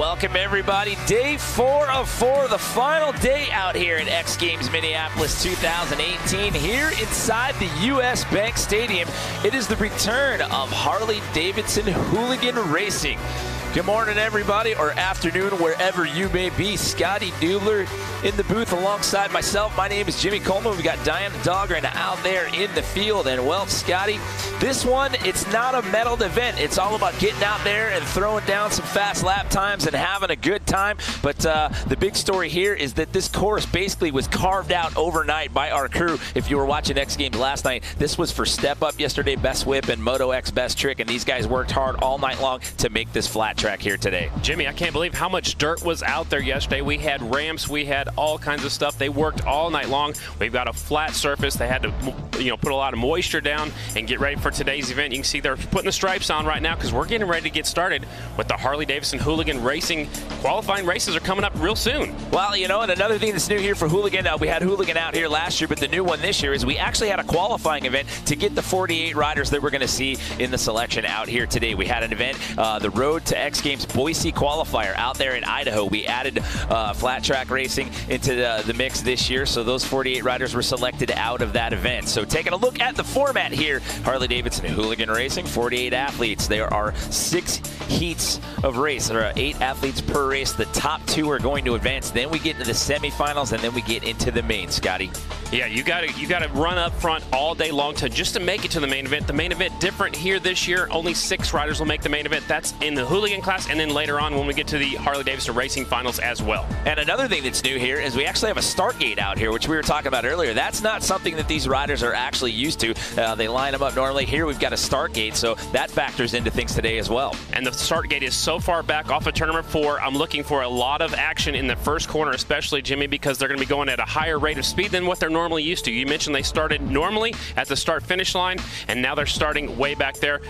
Welcome everybody. Day 4 of 4, the final day out here at X Games Minneapolis 2018. Here inside the US Bank Stadium, it is the return of Harley-Davidson Hooligan Racing. Good morning, everybody, or afternoon, wherever you may be. Scotty Dubler in the booth alongside myself. My name is Jimmy Coleman. We got Diana Dahlgren out there in the field. And, well, Scotty, this one, it's not a medaled event. It's all about getting out there and throwing down some fast lap times and having a good time. But the big story here is that this course basically was carved out overnight by our crew. If you were watching X Games last night, this was for Step Up yesterday, Best Whip, and Moto X Best Trick. And these guys worked hard all night long to make this flat track here today. Jimmy, I can't believe how much dirt was out there yesterday. We had ramps, we had all kinds of stuff. They worked all night long. We've got a flat surface. They had to, put a lot of moisture down and get ready for today's event. You can see they're putting the stripes on right now because we're getting ready to get started with the Harley-Davidson Hooligan Racing. Qualifying races are coming up real soon. Well, and another thing that's new here for Hooligan, we had Hooligan out here last year, but the new one this year is we actually had a qualifying event to get the 48 riders that we're going to see in the selection out here today. We had an event, the Road to X Games Boise qualifier out there in Idaho. We added flat track racing into the mix this year, so those 48 riders were selected out of that event. So taking a look at the format here, Harley-Davidson Hooligan Racing, 48 athletes. There are 6 heats of race. There are 8 athletes per race. The top 2 are going to advance. Then we get into the semifinals, and then we get into the main, Scotty. Yeah, you got to run up front all day long just to make it to the main event. The main event different here this year. Only 6 riders will make the main event. That's in the Hooligan class, and then later on when we get to the Harley-Davidson Racing Finals as well. And another thing that's new here is we actually have a start gate out here, which we were talking about earlier. That's not something that these riders are actually used to. They line them up normally. Here we've got a start gate, so that factors into things today as well. And the start gate is so far back off of turn number 4. I'm looking for a lot of action in the first corner, especially, Jimmy, because they're going to be going at a higher rate of speed than what they're normally used to. You mentioned they started normally at the start-finish line, and now they're starting way back there.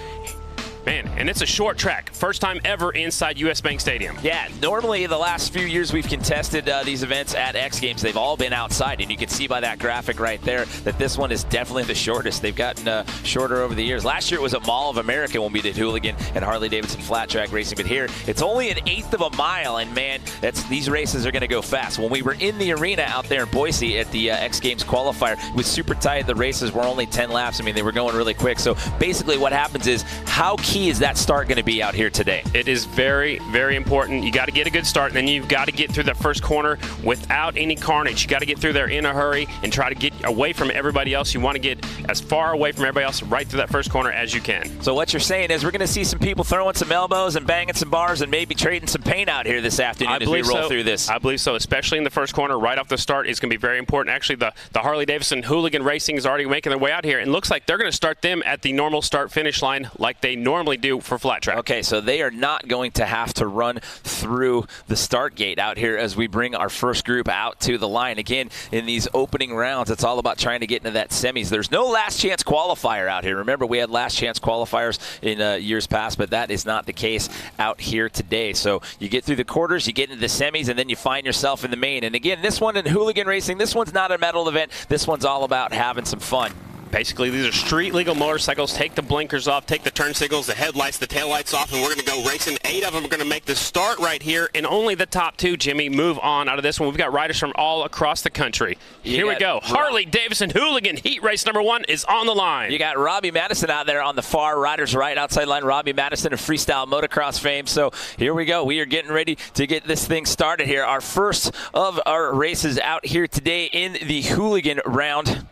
Man, and it's a short track. First time ever inside US Bank Stadium. Yeah, normally the last few years we've contested these events at X Games. They've all been outside, and you can see by that graphic right there that this one is definitely the shortest. They've gotten shorter over the years. Last year it was at Mall of America when we did Hooligan and Harley-Davidson flat track racing, but here it's only 1/8 of a mile, and man, these races are going to go fast. When we were in the arena out there in Boise at the X Games qualifier, it was super tight. The races were only 10 laps. I mean, they were going really quick. So basically what happens is, how key is that start going to be out here today? It is very, very important. You got to get a good start, and then you've got to get through the first corner without any carnage. You got to get through there in a hurry and try to get away from everybody else. You want to get as far away from everybody else right through that first corner as you can. So what you're saying is we're going to see some people throwing some elbows and banging some bars and maybe trading some paint out here this afternoon as we roll through this. I believe so, especially in the first corner right off the start is going to be very important. Actually, the Harley-Davidson Hooligan Racing is already making their way out here, and looks like they're going to start them at the normal start-finish line like they normally do for flat track. Okay, so they are not going to have to run through the start gate out here as we bring our first group out to the line. Again, in these opening rounds, it's all about trying to get into that semis. There's no last chance qualifier out here. Remember, we had last chance qualifiers in years past, but that is not the case out here today. So you get through the quarters, you get into the semis, and then you find yourself in the main. And again, this one in Hooligan Racing, this one's not a medal event. This one's all about having some fun. Basically, these are street-legal motorcycles. Take the blinkers off, take the turn signals, the headlights, the taillights off, and we're going to go racing. 8 of them are going to make the start right here, and only the top 2, Jimmy, move on out of this one. We've got riders from all across the country. Here we go. Harley-Davidson Hooligan Heat Race number 1 is on the line. You got Robbie Madison out there on the far riders right outside line. Robbie Madison of freestyle motocross fame. So here we go. We are getting ready to get this thing started here. Our first of our races out here today in the Hooligan round.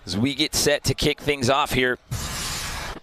As we get set to kick things off here,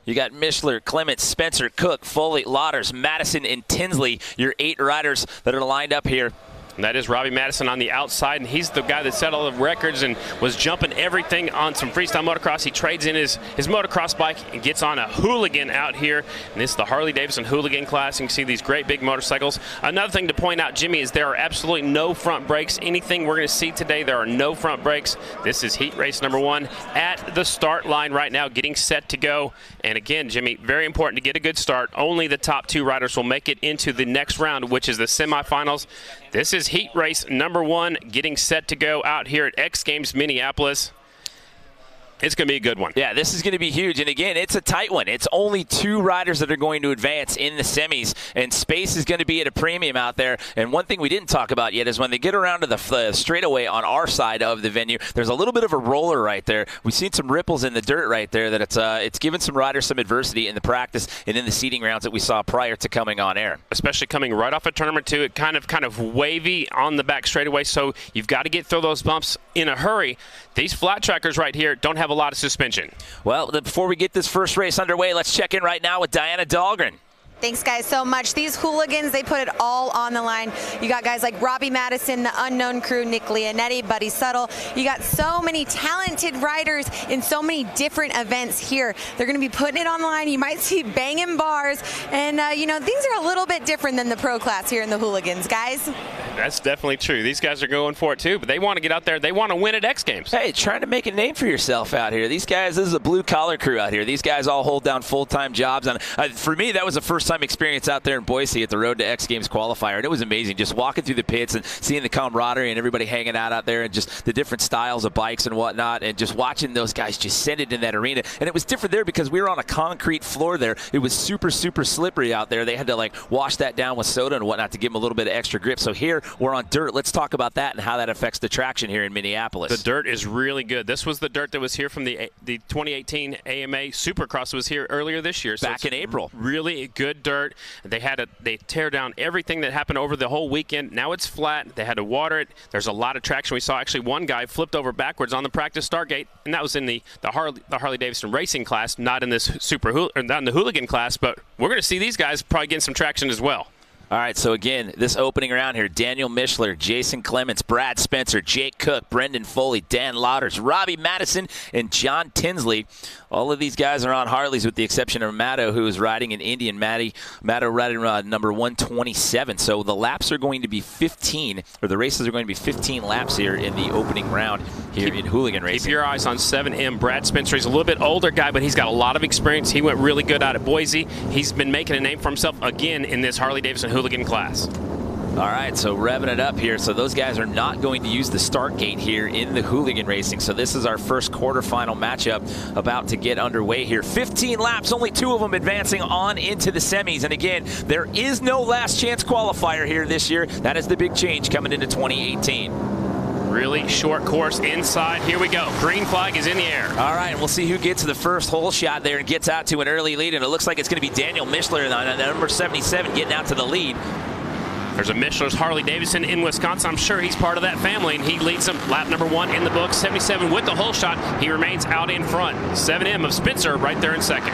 you got Mishler, Clements, Spencer, Cook, Foley, Lauders, Madison, and Tinsley, your 8 riders that are lined up here. And that is Robbie Madison on the outside, and he's the guy that set all the records and was jumping everything on some freestyle motocross. He trades in his motocross bike and gets on a Hooligan out here. And this is the Harley-Davidson Hooligan class. You can see these great big motorcycles. Another thing to point out, Jimmy, is there are absolutely no front brakes. Anything we're going to see today, there are no front brakes. This is heat race number 1 at the start line right now, getting set to go. And again, Jimmy, very important to get a good start. Only the top 2 riders will make it into the next round, which is the semifinals. This is heat race number 1, getting set to go out here at X Games Minneapolis. It's going to be a good one. Yeah, this is going to be huge. And again, it's a tight one. It's only 2 riders that are going to advance in the semis, and space is going to be at a premium out there. And one thing we didn't talk about yet is when they get around to the straightaway on our side of the venue, there's a little bit of a roller right there. We've seen some ripples in the dirt right there that it's given some riders some adversity in the practice and in the seeding rounds that we saw prior to coming on air. Especially coming right off of tournament 2, it kind of wavy on the back straightaway, so you've got to get through those bumps in a hurry. These flat trackers right here don't have a lot of suspension. Well, before we get this first race underway, let's check in right now with Diana Dahlgren. Thanks, guys, so much. These hooligans, they put it all on the line. You got guys like Robbie Madison, the Unknown Crew, Nick Leonetti, Buddy Settle. You got so many talented riders in so many different events here. They're going to be putting it on the line. You might see banging bars. And, you know, things are a little bit different than the pro class here in the hooligans, guys. That's definitely true. These guys are going for it, too, but they want to get out there. They want to win at X Games. Hey, trying to make a name for yourself out here. These guys, this is a blue-collar crew out here. These guys all hold down full-time jobs. And for me, that was a first-time experience out there in Boise at the Road to X Games qualifier, and it was amazing just walking through the pits and seeing the camaraderie and everybody hanging out there and just the different styles of bikes and whatnot, and just watching those guys just send it in that arena. And it was different there because we were on a concrete floor there. It was super, super slippery out there. They had to, like, wash that down with soda and whatnot to give them a little bit of extra grip. So here we're on dirt. Let's talk about that and how that affects the traction here in Minneapolis. The dirt is really good. This was the dirt that was here from the 2018 AMA Supercross that was here earlier this year. So back in April. Really good dirt. They tear down everything that happened over the whole weekend. Now it's flat. They had to water it. There's a lot of traction. We saw actually one guy flipped over backwards on the practice start gate, and that was in the Harley-Davidson racing class, not in this not in the hooligan class. But we're going to see these guys probably getting some traction as well. All right, so again, this opening round here, Daniel Mishler, Jason Clements, Brad Spencer, Jake Cook, Brendan Foley, Dan Lauders, Robbie Madison, and John Tinsley. All of these guys are on Harleys with the exception of Matto, who is riding an Indian. Matto riding number 127. So the laps are going to be 15, or the races are going to be 15 laps here in the opening round here in hooligan racing. Keep your eyes on 7M. Brad Spencer. He's a little bit older guy, but he's got a lot of experience. He went really good out at Boise. He's been making a name for himself again in this Harley-Davidson hooligan class. All right, so revving it up here. So those guys are not going to use the start gate here in the hooligan racing. So this is our first quarterfinal matchup about to get underway here. 15 laps, only 2 of them advancing on into the semis. And again, there is no last chance qualifier here this year. That is the big change coming into 2018. Really short course inside. Here we go. Green flag is in the air. All right, we'll see who gets the first hole shot there and gets out to an early lead. And it looks like it's going to be Daniel Mishler, number 77, getting out to the lead. There's a Mishler's Harley-Davidson in Wisconsin. I'm sure he's part of that family, and he leads them. Lap number 1 in the book. 77 with the hole shot. He remains out in front. 7M of Spencer right there in second.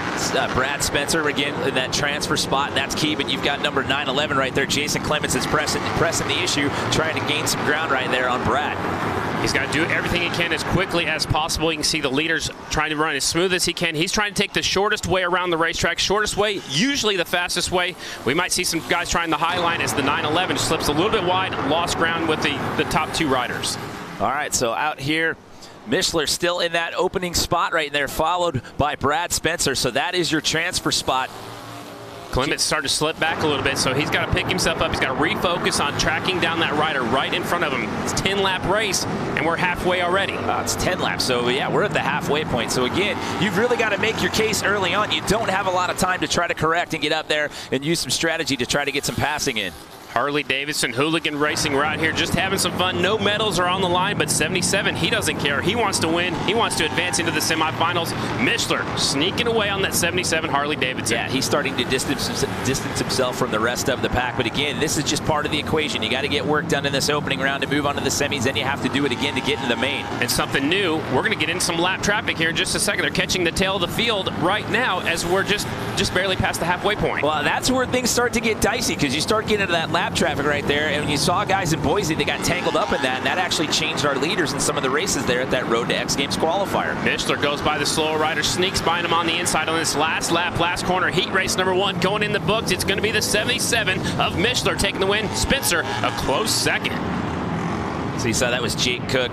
Brad Spencer again in that transfer spot. That's key, but you've got number 911 right there. Jason Clements is pressing the issue, trying to gain some ground right there on Brad. He's got to do everything he can as quickly as possible. You can see the leaders trying to run as smooth as he can. He's trying to take the shortest way around the racetrack. Shortest way, usually the fastest way. We might see some guys trying the high line as the 911 slips a little bit wide, lost ground with the top 2 riders. All right, so out here, Mishler still in that opening spot right there, followed by Brad Spencer. So that is your transfer spot. Clements started to slip back a little bit, so he's got to pick himself up. He's got to refocus on tracking down that rider right in front of him. It's a 10-lap race, and we're halfway already. It's 10 laps, so yeah, we're at the halfway point. So again, you've really got to make your case early on. You don't have a lot of time to try to correct and get up there and use some strategy to try to get some passing in. Harley-Davidson Hooligan Racing right here, just having some fun. No medals are on the line, but 77, he doesn't care. He wants to win. He wants to advance into the semifinals. Mishler sneaking away on that 77 Harley-Davidson. Yeah, he's starting to distance himself from the rest of the pack. But again, this is just part of the equation. You got to get work done in this opening round to move on to the semis. Then you have to do it again to get into the main. And something new, we're going to get in some lap traffic here in just a second. They're catching the tail of the field right now as we're just barely past the halfway point. Well, that's where things start to get dicey because you start getting into that lap traffic right there, and when you saw guys in Boise, they got tangled up in that, and that actually changed our leaders in some of the races there at that Road to X Games qualifier. Mishler goes by the slow rider, sneaks by him on the inside on this last lap, last corner. Heat race number 1 going in the books. It's going to be the 77 of Mishler taking the win. Spencer a close second. So you saw that was Jake Cook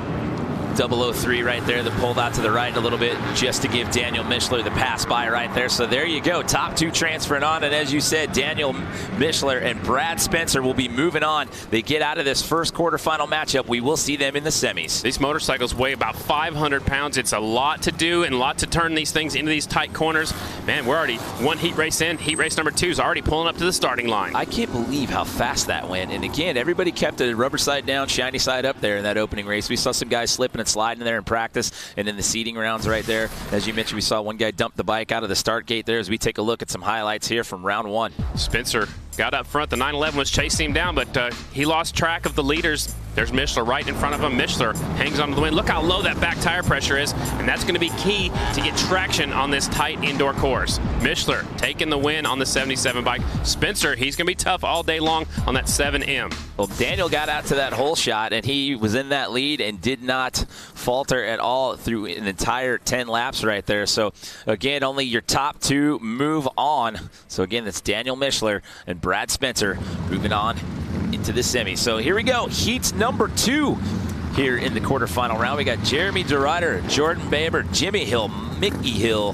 003 right there that pulled out to the right a little bit just to give Daniel Mishler the pass by right there. So there you go. Top two transferring on. And as you said, Daniel Mishler and Brad Spencer will be moving on. They get out of this first quarterfinal matchup. We will see them in the semis. These motorcycles weigh about 500 pounds. It's a lot to do and a lot to turn these things into these tight corners. Man, we're already one heat race in. Heat race number 2 is already pulling up to the starting line. I can't believe how fast that went. And again, everybody kept the rubber side down, shiny side up there in that opening race. We saw some guys slipping and sliding there in practice and in the seeding rounds right there. As you mentioned, we saw one guy dump the bike out of the start gate there as we take a look at some highlights here from round 1. Spencer got up front. The 911 was chasing him down, but he lost track of the leaders. There's Mishler right in front of him. Mishler hangs on to the win. Look how low that back tire pressure is, and that's going to be key to get traction on this tight indoor course. Mishler taking the win on the 77 bike. Spencer, he's going to be tough all day long on that 7M. Well, Daniel got out to that hole shot, and he was in that lead and did not falter at all through an entire 10 laps right there. So, again, only your top 2 move on. So, again, that's Daniel Mishler and Brad Spencer moving on into the semis. So here we go. Heats number 2 here in the quarterfinal round. We got Jeremy DeRuyter, Jordan Baber, Jimmy Hill, Mikey Hill,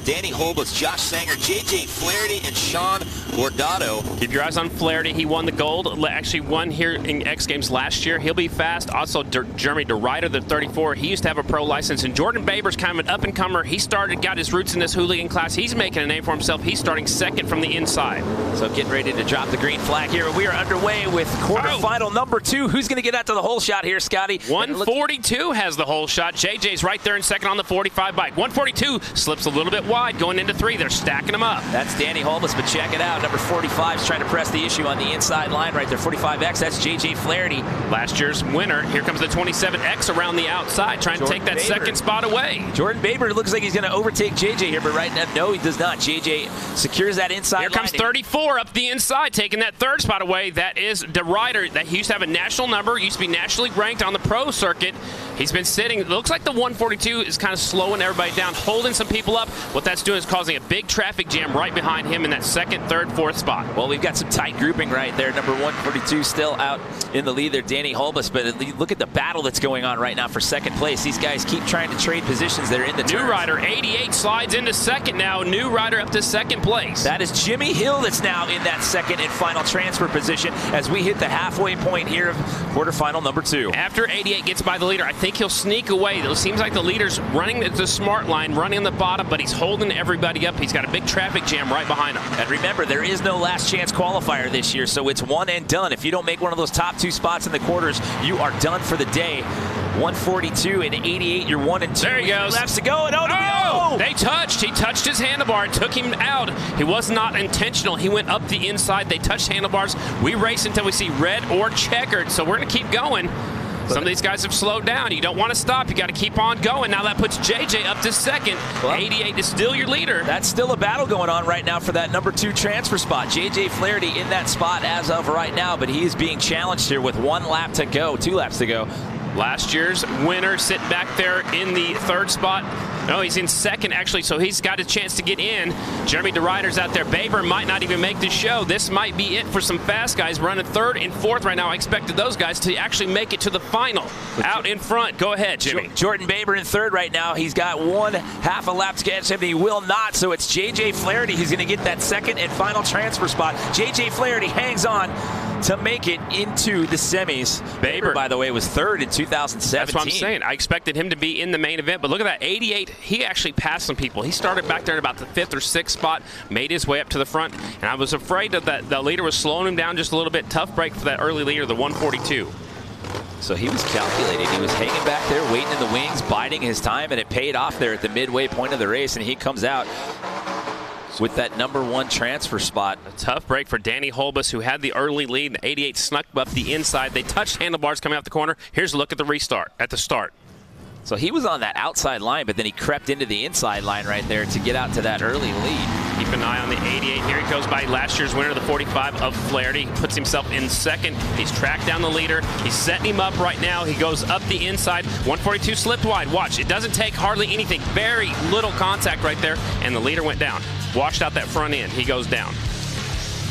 Danny Holbus, Josh Sanger, JJ Flaherty, and Sean Bordato. Keep your eyes on Flaherty. He won the gold. Actually won here in X Games last year. He'll be fast. Also, Jeremy DeRuyter, the 34. He used to have a pro license. And Jordan Baber's kind of an up-and-comer. He got his roots in this hooligan class. He's making a name for himself. He's starting second from the inside. So getting ready to drop the green flag here. We are underway with quarterfinal number 2. Who's going to get out to the hole shot here, Scotty? 142 has the hole shot. JJ's right there in second on the 45 bike. 142 slips a little bit wide going into 3. They're stacking them up. That's Danny Holbus, but check it out. Number 45 is trying to press the issue on the inside line right there. 45X, that's JJ Flaherty. Last year's winner. Here comes the 27X around the outside, trying to take that second spot away. Jordan Baber looks like he's going to overtake JJ here, but right now, no, he does not. JJ secures that inside line. Here comes 34 up the inside, taking that third spot away. That is DeRuyter. That he used to have a national number, used to be nationally ranked on the pro circuit. He's been sitting. It looks like the 142 is kind of slowing everybody down, holding some people up. What that's doing is causing a big traffic jam right behind him in that second, third, fourth spot. Well, we've got some tight grouping right there. Number 142 still out in the lead there, Danny Holbus. But look at the battle that's going on right now for second place. These guys keep trying to trade positions there in the turns. New rider, 88, slides into second now. New rider up to second place. That is Jimmy Hill that's now in that second and final transfer position as we hit the halfway point here of quarterfinal number 2. After 88 gets by the leader, I think he'll sneak away. It seems like the leader's running the smart line, running on the bottom, but he's holding everybody up. He's got a big traffic jam right behind him. And remember, there is no last chance qualifier this year, so it's one and done. If you don't make one of those top 2 spots in the quarters, you are done for the day. 142 and 88, you're 1 and 2. There he goes. Laps to go, and they touched. He touched his handlebar. It took him out. He was not intentional. He went up the inside. They touched handlebars. We race until we see red or checkered, so we're going to keep going. Some of these guys have slowed down. You don't want to stop. You got to keep on going. Now that puts JJ up to second. Well, 88 is still your leader. That's still a battle going on right now for that number 2 transfer spot. JJ Flaherty in that spot as of right now, but he is being challenged here with 1 lap to go, 2 laps to go. Last year's winner sitting back there in the third spot. No, he's in second, actually, so he's got a chance to get in. Jeremy DeRuyter's out there. Baber might not even make the show. This might be it for some fast guys running third and fourth right now. I expected those guys to actually make it to the final. Out in front. Go ahead, Jimmy. Jordan Baber in third right now. He's got 1/2 a lap to catch him. He will not, so it's JJ Flaherty who's going to get that second and final transfer spot. JJ Flaherty hangs on to make it into the semis. Baber, by the way, was third in 2017. That's what I'm saying. I expected him to be in the main event, but look at that. 88, he actually passed some people. He started back there at about the 5th or 6th spot, made his way up to the front, and I was afraid that the leader was slowing him down just a little bit. Tough break for that early leader, the 142. So he was calculating. He was hanging back there, waiting in the wings, biding his time, and it paid off there at the midway point of the race, and he comes out with that number 1 transfer spot. A tough break for Danny Holbus, who had the early lead. The 88 snuck up the inside. They touched handlebars coming out the corner. Here's a look at the restart, at the start. So he was on that outside line, but then he crept into the inside line right there to get out to that early lead. Keep an eye on the 88. Here he goes by last year's winner, the 45 of Flaherty. Puts himself in second. He's tracked down the leader. He's setting him up right now. He goes up the inside. 142 slipped wide. Watch, it doesn't take hardly anything. Very little contact right there, and the leader went down. Washed out that front end. He goes down.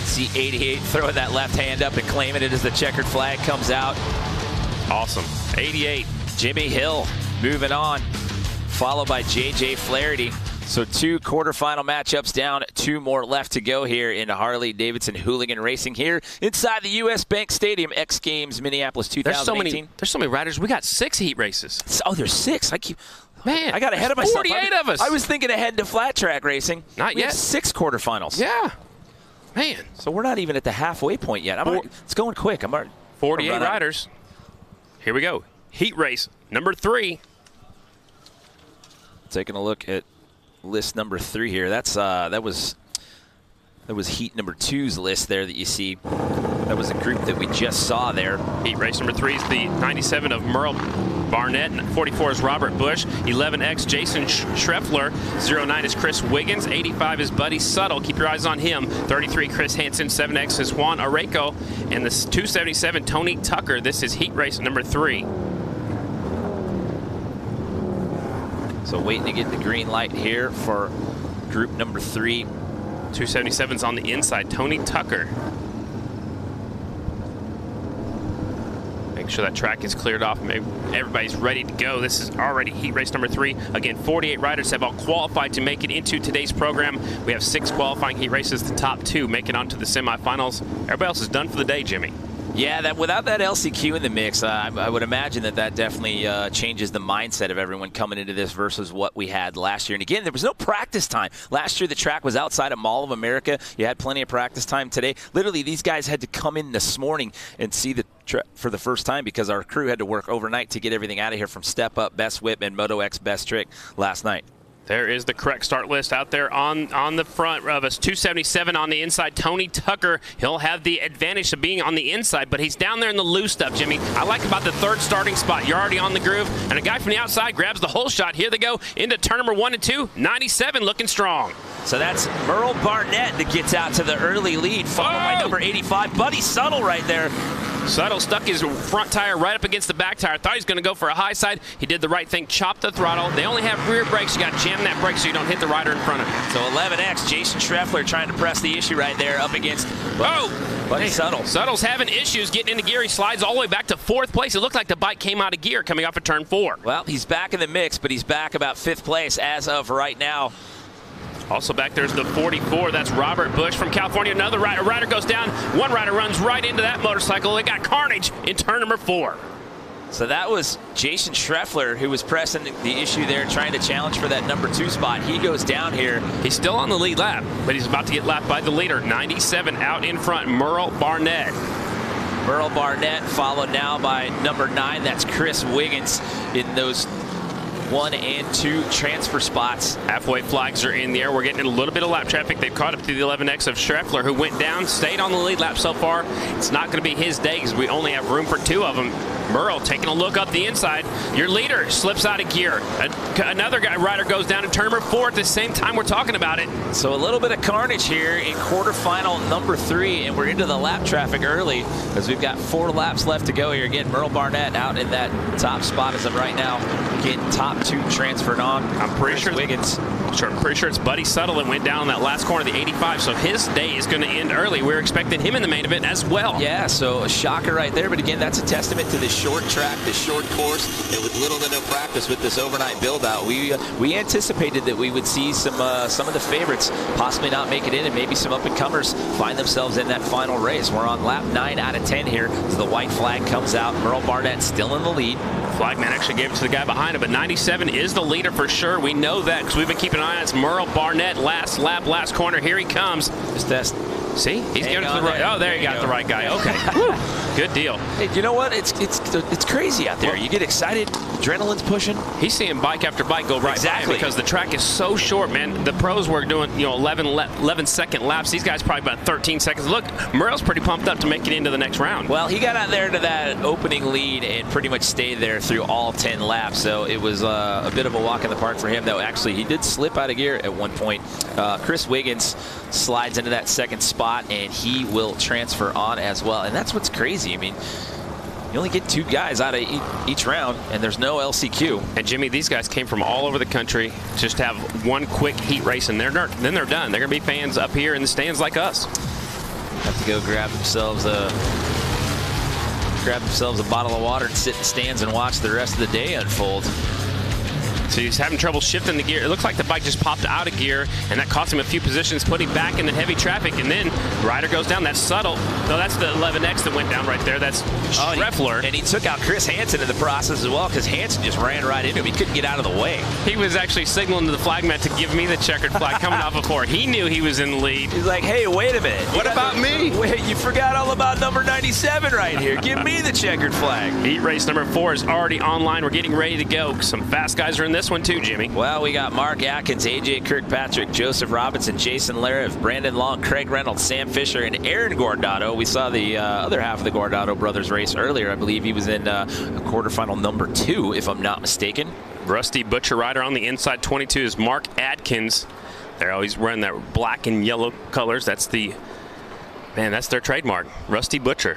See 88 throwing that left hand up and claiming it as the checkered flag comes out. Awesome. 88 Jimmy Hill moving on, followed by J.J. Flaherty. So 2 quarterfinal matchups down, 2 more left to go here in Harley-Davidson Hooligan Racing here inside the U.S. Bank Stadium, X Games Minneapolis 2018. There's so many riders. We got 6 heat races. Oh, there's 6. Man, I got ahead of myself. 48 of us. I was thinking ahead to flat track racing. Not we yet. Have 6 quarterfinals. Yeah. Man. So we're not even at the halfway point yet. It's going quick. 48 riders. Here we go. Heat race number 3. Taking a look at list number 3 here. That was heat number 2's list there that you see. That was a group that we just saw there. Heat race number 3 is the 97 of Merle Barnett, 44 is Robert Bush, 11X Jason Schreffler, 09 is Chris Wiggins, 85 is Buddy Suttle. Keep your eyes on him. 33 Chris Hansen, 7X is Juan Areco, and the 277 Tony Tucker. This is heat race number 3. So waiting to get the green light here for group number 3. 277's on the inside, Tony Tucker. Make sure that track is cleared off. Maybe everybody's ready to go. This is already heat race number 3. Again, 48 riders have all qualified to make it into today's program. We have 6 qualifying heat races. The top 2 make it onto the semifinals. Everybody else is done for the day, Jimmy. Yeah, without that LCQ in the mix, I would imagine that definitely changes the mindset of everyone coming into this versus what we had last year. And again, there was no practice time. Last year, the track was outside of Mall of America. You had plenty of practice time today. Literally, these guys had to come in this morning and see the track for the first time because our crew had to work overnight to get everything out of here from Step Up, Best Whip, and Moto X Best Trick last night. There is the correct start list out there on the front of us. 277 on the inside. Tony Tucker, he'll have the advantage of being on the inside, but he's down there in the loose stuff, Jimmy. I like about the 3rd starting spot. You're already on the groove, and a guy from the outside grabs the whole shot. Here they go into turn number 1 and 2. 97 looking strong. So that's Merle Barnett that gets out to the early lead, followed by number 85, Buddy Suttle right there. Suttle stuck his front tire right up against the back tire. Thought he was going to go for a high side. He did the right thing, chopped the throttle. They only have rear brakes. You got to jam that brake so you don't hit the rider in front of you. So 11X, Jason Schreffler trying to press the issue right there up against Buddy Suttle. Suttle's having issues getting into gear. He slides all the way back to 4th place. It looked like the bike came out of gear coming off of turn 4. Well, he's back in the mix, but he's back about 5th place as of right now. Also back there's the 44. That's Robert Bush from California. Another rider goes down. One rider runs right into that motorcycle. They got carnage in turn number 4. So that was Jason Schreffler who was pressing the issue there, trying to challenge for that number 2 spot. He goes down here. He's still on the lead lap, but he's about to get lapped by the leader. 97 out in front, Merle Barnett. Merle Barnett followed now by number 9. That's Chris Wiggins in those 1 and 2 transfer spots. Halfway flags are in the air. We're getting a little bit of lap traffic. They've caught up to the 11X of Schreffler, who went down, stayed on the lead lap so far. It's not going to be his day because we only have room for 2 of them. Merle taking a look up the inside. Your leader slips out of gear. Another rider goes down in turn number 4 at the same time we're talking about it. So a little bit of carnage here in quarterfinal number 3, and we're into the lap traffic early as we've got 4 laps left to go here. Again, Merle Barnett out in that top spot as of right now, getting top 2 transferred on. I'm pretty sure Wiggins. Pretty sure it's Buddy Suttle that went down in that last corner of the 85, so his day is going to end early. We're expecting him in the main event as well. Yeah, so a shocker right there, but again, that's a testament to the short track, the short course, and with little to no practice with this overnight build-out. We anticipated that we would see some of the favorites possibly not make it in, and maybe some up-and-comers find themselves in that final race. We're on lap 9 out of 10 here as the white flag comes out. Merle Barnett still in the lead. Flagman actually gave it to the guy behind him, but 97 is the leader for sure. We know that because we've been keeping an eye on it. It's Merle Barnett, last lap, last corner. Here he comes. Just test. See? He's going to the right. Oh, there you got the right guy. Okay. Good deal. Hey, you know what? It's crazy out there. You get excited. Adrenaline's pushing. He's seeing bike after bike go right by him because the track is so short, man. The pros were doing 11-second laps. These guys probably about 13 seconds. Look, Merle's pretty pumped up to make it into the next round. Well, he got out there to that opening lead and pretty much stayed there through all 10 laps. So it was a bit of a walk in the park for him, though. Actually, he did slip out of gear at one point. Chris Wiggins slides into that 2nd spot, and he will transfer on as well. And that's what's crazy. I mean, you only get 2 guys out of each round, and there's no LCQ. And Jimmy, these guys came from all over the country just to have one quick heat race, and then they're done. They're going to be fans up here in the stands like us. Have to go grab themselves a grab themselves a bottle of water and sit in the stands and watch the rest of the day unfold. So he's having trouble shifting the gear. It looks like the bike just popped out of gear, and that cost him a few positions, putting back in the heavy traffic. And then rider goes down. That's subtle. No, that's the 11X that went down right there. That's Schreffler. And he took out Chris Hansen in the process as well, because Hansen just ran right into him. He couldn't get out of the way. He was actually signaling to the flagman to give me the checkered flag coming off before. He knew he was in the lead. He's like, hey, wait a minute. What about me? Wait, you forgot all about number 97 right here. Give me the checkered flag. Heat race number 4 is already online. We're getting ready to go. Some fast guys are in this one too, Jimmy. Well, we got Mark Atkins, AJ Kirkpatrick, Joseph Robinson, Jason Lariff, Brandon Long, Craig Reynolds, Sam Fisher, and Aaron Guardado. We saw the other half of the Guardado brothers race earlier. I believe he was in quarterfinal number 2, if I'm not mistaken. Rusty Butcher rider on the inside 22 is Mark Atkins. They're always wearing that black and yellow colors. That's that's their trademark, Rusty Butcher.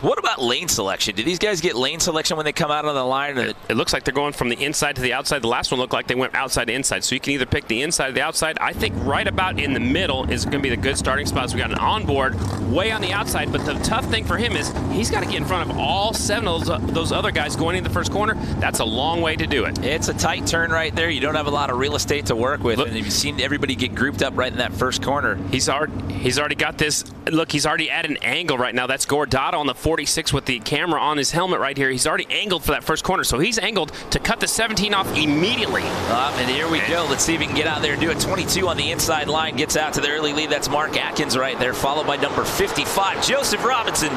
What about lane selection? Do these guys get lane selection when they come out on the line? It looks like they're going from the inside to the outside. The last one looked like they went outside to inside. So you can either pick the inside or the outside. I think right about in the middle is going to be the good starting spots. We got an onboard way on the outside, but the tough thing for him is he's got to get in front of all 7 of those other guys going into the first corner. That's a long way to do it. It's a tight turn right there. You don't have a lot of real estate to work with. Look, and you've seen everybody get grouped up right in that first corner. He's already got this. Look, he's already at an angle right now. That's Guardado on the 46 with the camera on his helmet right here. He's already angled for that first corner, so he's angled to cut the 17 off immediately. And here we go. Let's see if he can get out there and do it. 22 on the inside line, gets out to the early lead. That's Mark Atkins right there, followed by number 55, Joseph Robinson.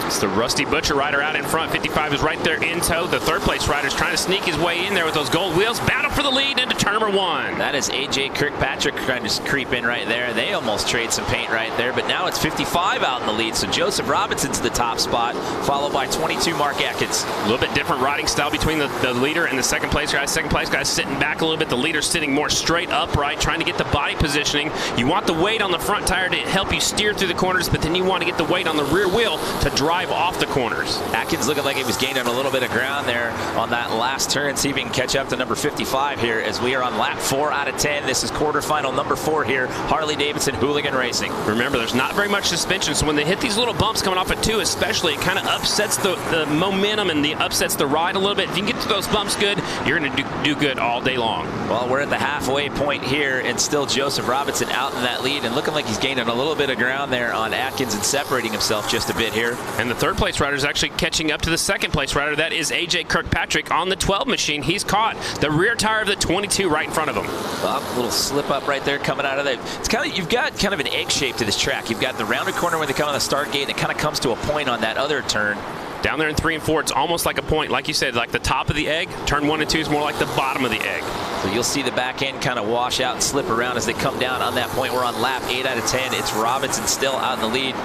It's the Rusty Butcher rider out in front. 55 is right there in tow. The third place rider's trying to sneak his way in there with those gold wheels. Battle for the lead into turn number 1. That is AJ Kirkpatrick trying to creep in right there. They almost trade some paint right there, but now it's 55 out in the lead. So Joseph Robinson's the top spot, followed by 22 Mark Atkins. A little bit different riding style between the leader and the second place guy. Second place guy's sitting back a little bit. The leader's sitting more straight upright, trying to get the body positioning. You want the weight on the front tire to help you steer through the corners, but then you want to get the weight on the rear wheel to drive off the corners. Atkins looking like he was gaining a little bit of ground there on that last turn. See if he can catch up to number 55 here as we are on lap 4 out of 10. This is quarterfinal number 4 here, Harley-Davidson Hooligan Racing. Remember, there's not very much suspension, so when they hit these little bumps coming off at 2 especially, it kind of upsets the momentum and upsets the ride a little bit. If you can get to those bumps good, you're going to do good all day long. Well, we're at the halfway point here, and still Joseph Robinson out in that lead and looking like he's gaining a little bit of ground there on Atkins and separating himself just a bit here. And the third place rider is actually catching up to the second place rider. That is AJ Kirkpatrick on the 12 machine. He's caught the rear tire of the 22 right in front of him. Well, a little slip up right there coming out of there. It's kind of, you've got kind of an egg shape to this track. You've got the rounded corner when they come on the start gate, and it kind of comes to a point on that other turn. Down there in 3 and 4, it's almost like a point, like you said, like the top of the egg. Turn 1 and 2 is more like the bottom of the egg. So you'll see the back end kind of wash out and slip around as they come down on that point. We're on lap 8 out of 10. It's Robinson still out in the lead.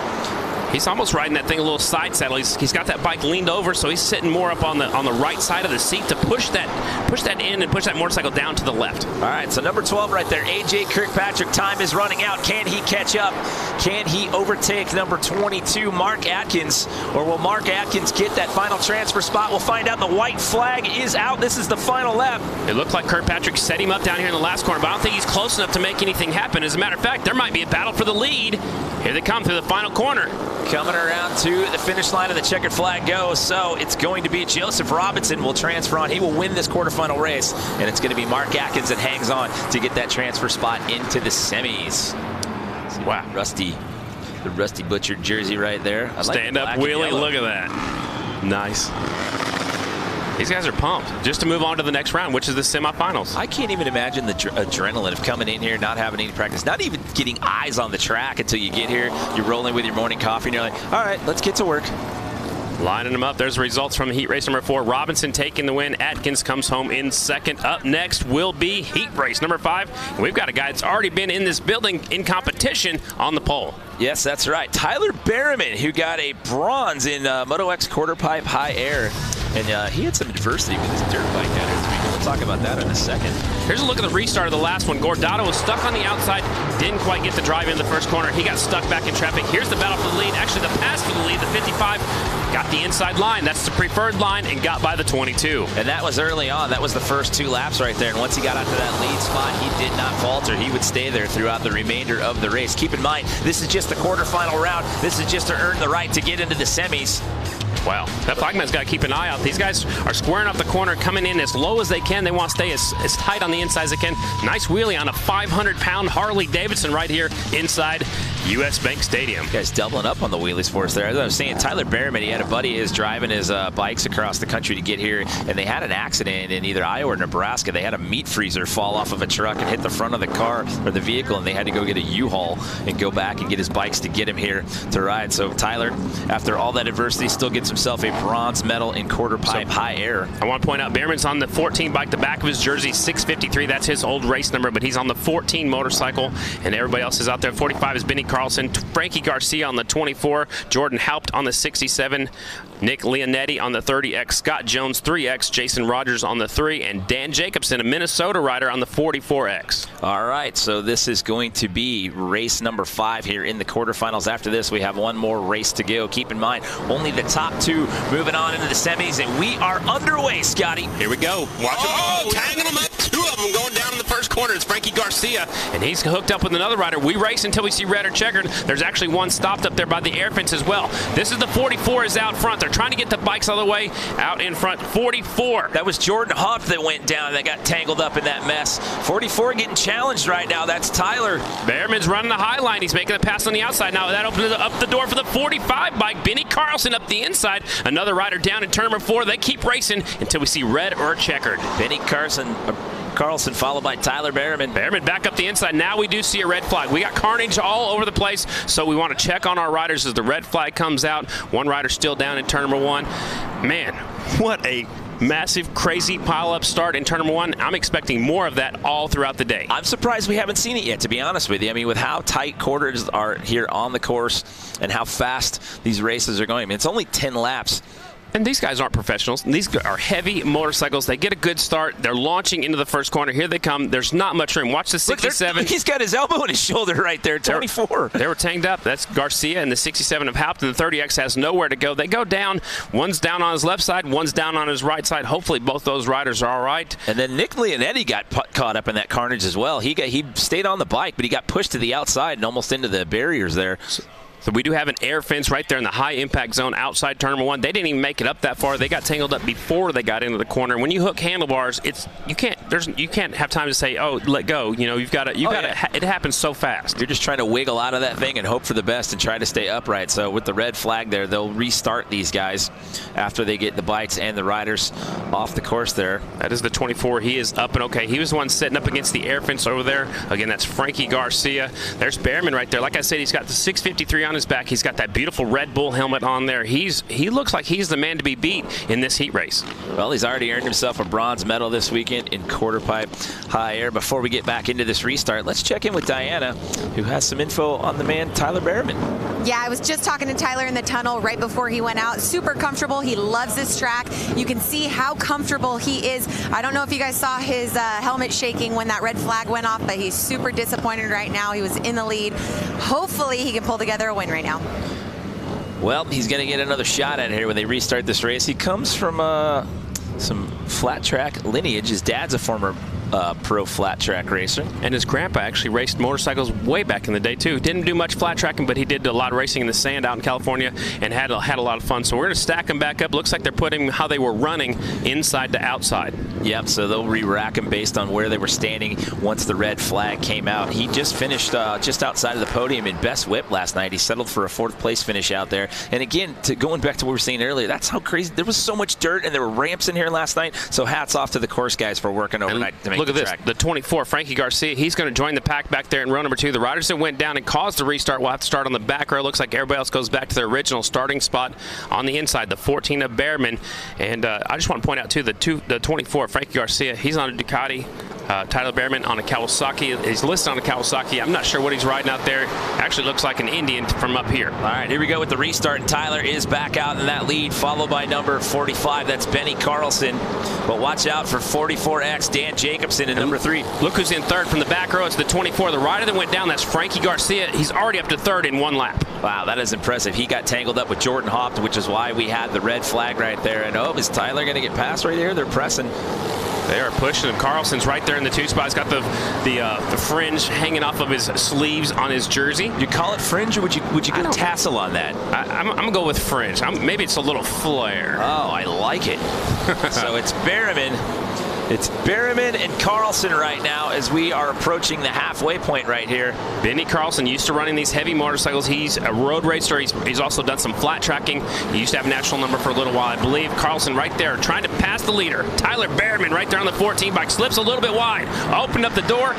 He's almost riding that thing a little side saddle. He's got that bike leaned over, so he's sitting more up on the right side of the seat to push that in and push that motorcycle down to the left. All right, so number 12 right there, AJ Kirkpatrick. Time is running out. Can he catch up? Can he overtake number 22, Mark Atkins? Or will Mark Atkins get that final transfer spot? We'll find out. The white flag is out. This is the final lap. It looked like Kirkpatrick set him up down here in the last corner, but I don't think he's close enough to make anything happen. As a matter of fact, there might be a battle for the lead. Here they come through the final corner. Coming around to the finish line of the checkered flag goes, so it's going to be Joseph Robinson will transfer on. He will win this quarterfinal race, and it's going to be Mark Atkins that hangs on to get that transfer spot into the semis. Wow. The Rusty Butcher jersey right there. Stand up wheelie, look at that. Nice. These guys are pumped just to move on to the next round, which is the semifinals. I can't even imagine the adrenaline of coming in here, not having any practice, not even getting eyes on the track until you get here. You're rolling with your morning coffee, and you're like, all right, let's get to work. Lining them up. There's the results from heat race number 4. Robinson taking the win. Atkins comes home in second. Up next will be heat race number 5. And we've got a guy that's already been in this building in competition on the pole. Yes, that's right. Tyler Berriman, who got a bronze in Moto X quarter pipe high air. And he had some adversity with his dirt bike down here this weekend. We'll talk about that in a second. Here's a look at the restart of the last one. Guardado was stuck on the outside, didn't quite get the drive in the first corner. He got stuck back in traffic. Here's the battle for the lead. Actually, the pass for the lead, the 55, got the inside line. That's the preferred line and got by the 22. And that was early on. That was the first 2 laps right there. And once he got out to that lead spot, he did not falter. He would stay there throughout the remainder of the race. Keep in mind, this is just the quarterfinal round. This is just to earn the right to get into the semis. Wow, that flagman's got to keep an eye out. These guys are squaring up the corner, coming in as low as they can. They want to stay as tight on the inside as they can. Nice wheelie on a 500-pound Harley-Davidson right here inside U.S. Bank Stadium. Guys doubling up on the wheelies for us there. As I was saying, Tyler Behrman, he had a buddy of his driving his bikes across the country to get here, and they had an accident in either Iowa or Nebraska. They had a meat freezer fall off of a truck and hit the front of the car or the vehicle, and they had to go get a U-Haul and go back and get his bikes to get him here to ride. So Tyler, after all that adversity, still gets himself a bronze medal in quarter pipe high air. I want to point out Behrman's on the 14 bike. The back of his jersey, 653. That's his old race number, but he's on the 14 motorcycle, and everybody else is out there. 45 is Benny Carlson, Frankie Garcia on the 24, Jordan Haupt on the 67, Nick Leonetti on the 30X, Scott Jones 3X, Jason Rogers on the 3, and Dan Jacobson, a Minnesota rider, on the 44X. All right, so this is going to be race number 5 here in the quarterfinals. After this, we have one more race to go. Keep in mind, only the top 2 moving on into the semis, and we are underway, Scotty. Here we go. Watch them. Oh, tagging them up. 2 of them going down in the first corner. It's Frankie Garcia. And he's hooked up with another rider. We race until we see red or checkered. There's actually one stopped up there by the air fence as well. This is the 44 is out front. They're trying to get the bikes all the way out in front. 44. That was Jordan Huff that went down and that got tangled up in that mess. 44 getting challenged right now. That's Tyler. Behrman's running the high line. He's making a pass on the outside. Now that opens up the door for the 45 bike. Benny Carlson up the inside. Another rider down in turn number 4. They keep racing until we see red or checkered. Benny Carlson followed by Tyler Behrman. Behrman back up the inside. Now we do see a red flag. We got carnage all over the place, so we want to check on our riders as the red flag comes out. One rider still down in turn number 1. Man, what a massive, crazy pile-up start in turn number 1. I'm expecting more of that all throughout the day. I'm surprised we haven't seen it yet, to be honest with you. I mean, with how tight quarters are here on the course and how fast these races are going. I mean, it's only 10 laps. And these guys aren't professionals. These are heavy motorcycles. They get a good start. They're launching into the first corner. Here they come. There's not much room. Watch the 67. Look, he's got his elbow in his shoulder right there, 24. They were tanked up. That's Garcia, and the 67 of Haupt, and the 30X has nowhere to go. They go down. One's down on his left side. One's down on his right side. Hopefully both those riders are all right. And then Nick Leonetti got caught up in that carnage as well. He stayed on the bike, but he got pushed to the outside and almost into the barriers there. So we do have an air fence right there in the high impact zone outside turn number 1. They didn't even make it up that far. They got tangled up before they got into the corner. When you hook handlebars, you can't have time to say, oh, let go. You know, it happens so fast. You're just trying to wiggle out of that thing and hope for the best and try to stay upright. So with the red flag there, they'll restart these guys after they get the bikes and the riders off the course there. That is the 24. He is up and okay. He was the one sitting up against the air fence over there. Again, that's Frankie Garcia. There's Behrman right there. Like I said, he's got the 653 on his back. He's got that beautiful Red Bull helmet on there. He looks like he's the man to be beat in this heat race. Well, he's already earned himself a bronze medal this weekend in quarter pipe high air. Before we get back into this restart, let's check in with Diana, who has some info on the man Tyler Behrman. Yeah, I was just talking to Tyler in the tunnel right before he went out. Super comfortable. He loves this track. You can see how comfortable he is. I don't know if you guys saw his helmet shaking when that red flag went off, but he's super disappointed right now. He was in the lead. Hopefully he can pull together a win right now. Well, he's going to get another shot at it here when they restart this race. He comes from some flat track lineage. His dad's a former pro flat track racer. And his grandpa actually raced motorcycles way back in the day too. Didn't do much flat tracking, but he did a lot of racing in the sand out in California and had a lot of fun. So we're going to stack them back up. Looks like they're putting how they were running inside to outside. Yep, so they'll re-rack them based on where they were standing once the red flag came out. He just finished just outside of the podium in best whip last night. He settled for a 4th place finish out there. And again, going back to what we were saying earlier, that's how crazy. There was so much dirt and there were ramps in here last night. So hats off to the course guys for working overnight to make look at this, the 24, Frankie Garcia, he's going to join the pack back there in row number 2. The riders that went down and caused the restart will have to start on the back row. Looks like everybody else goes back to their original starting spot on the inside, the 14 of Behrman. And I just want to point out, too, the 24, Frankie Garcia, he's on a Ducati. Tyler Behrman on a Kawasaki. He's listed on a Kawasaki. I'm not sure what he's riding out there. Actually looks like an Indian from up here. All right, here we go with the restart. And Tyler is back out in that lead, followed by number 45. That's Benny Carlson. But watch out for 44X, Dan Jacobson in number 3. Look who's in 3rd from the back row. It's the 24. The rider that went down, that's Frankie Garcia. He's already up to 3rd in 1 lap. Wow, that is impressive. He got tangled up with Jordan Haupt, which is why we had the red flag right there. And oh, is Tyler going to get past right there? They're pressing. They are pushing him. Carlson's right there in the 2 spot. He's got the fringe hanging off of his sleeves on his jersey. You call it fringe, or would you go tassel on that? I'm going to go with fringe. Maybe it's a little flare. Oh, I like it. So it's Berryman. It's Berryman and Carlson right now as we are approaching the halfway point right here. Benny Carlson used to running these heavy motorcycles. He's a road racer. He's also done some flat tracking. He used to have a national number for a little while, I believe. Carlson right there trying to pass the leader. Tyler Berryman right there on the 14 bike. Slips a little bit wide. Opened up the door.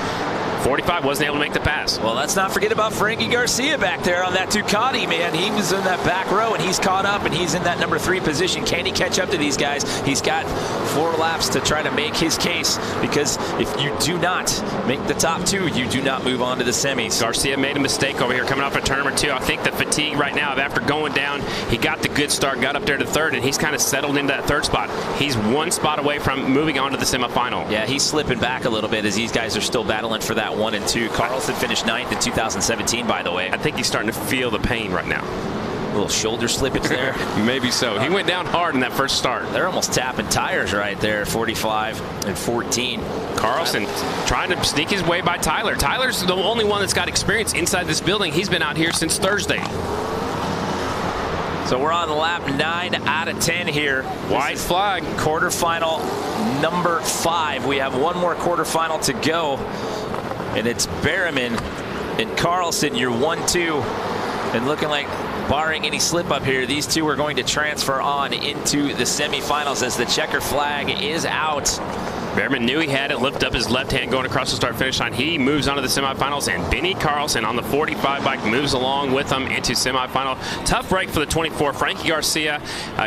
45 wasn't able to make the pass. Well, let's not forget about Frankie Garcia back there on that Ducati, man. He was in that back row, and he's caught up, and he's in that number 3 position. Can he catch up to these guys? He's got 4 laps to try to make his case, because if you do not make the top 2, you do not move on to the semis. Garcia made a mistake over here coming off at turn number 2. I think the fatigue right now, after going down, he got the good start, got up there to 3rd, and he's kind of settled into that 3rd spot. He's 1 spot away from moving on to the semifinal. Yeah, he's slipping back a little bit as these guys are still battling for that 1 and 2. Carlson finished 9th in 2017, by the way. I think he's starting to feel the pain right now. A little shoulder slippage there. Maybe so. He went down hard in that first start. They're almost tapping tires right there, 45 and 14. Carlson trying to sneak his way by Tyler. Tyler's the only one that's got experience inside this building. He's been out here since Thursday. So we're on lap 9 out of 10 here. White flag. Quarterfinal number 5. We have 1 more quarterfinal to go. And it's Berryman and Carlson, your 1-2. And looking like, barring any slip up here, these 2 are going to transfer on into the semifinals as the checker flag is out. Berryman knew he had it, lift up his left hand going across the start-finish line. He moves on to the semifinals, and Benny Carlson on the 45 bike moves along with him into semifinal. Tough break for the 24. Frankie Garcia,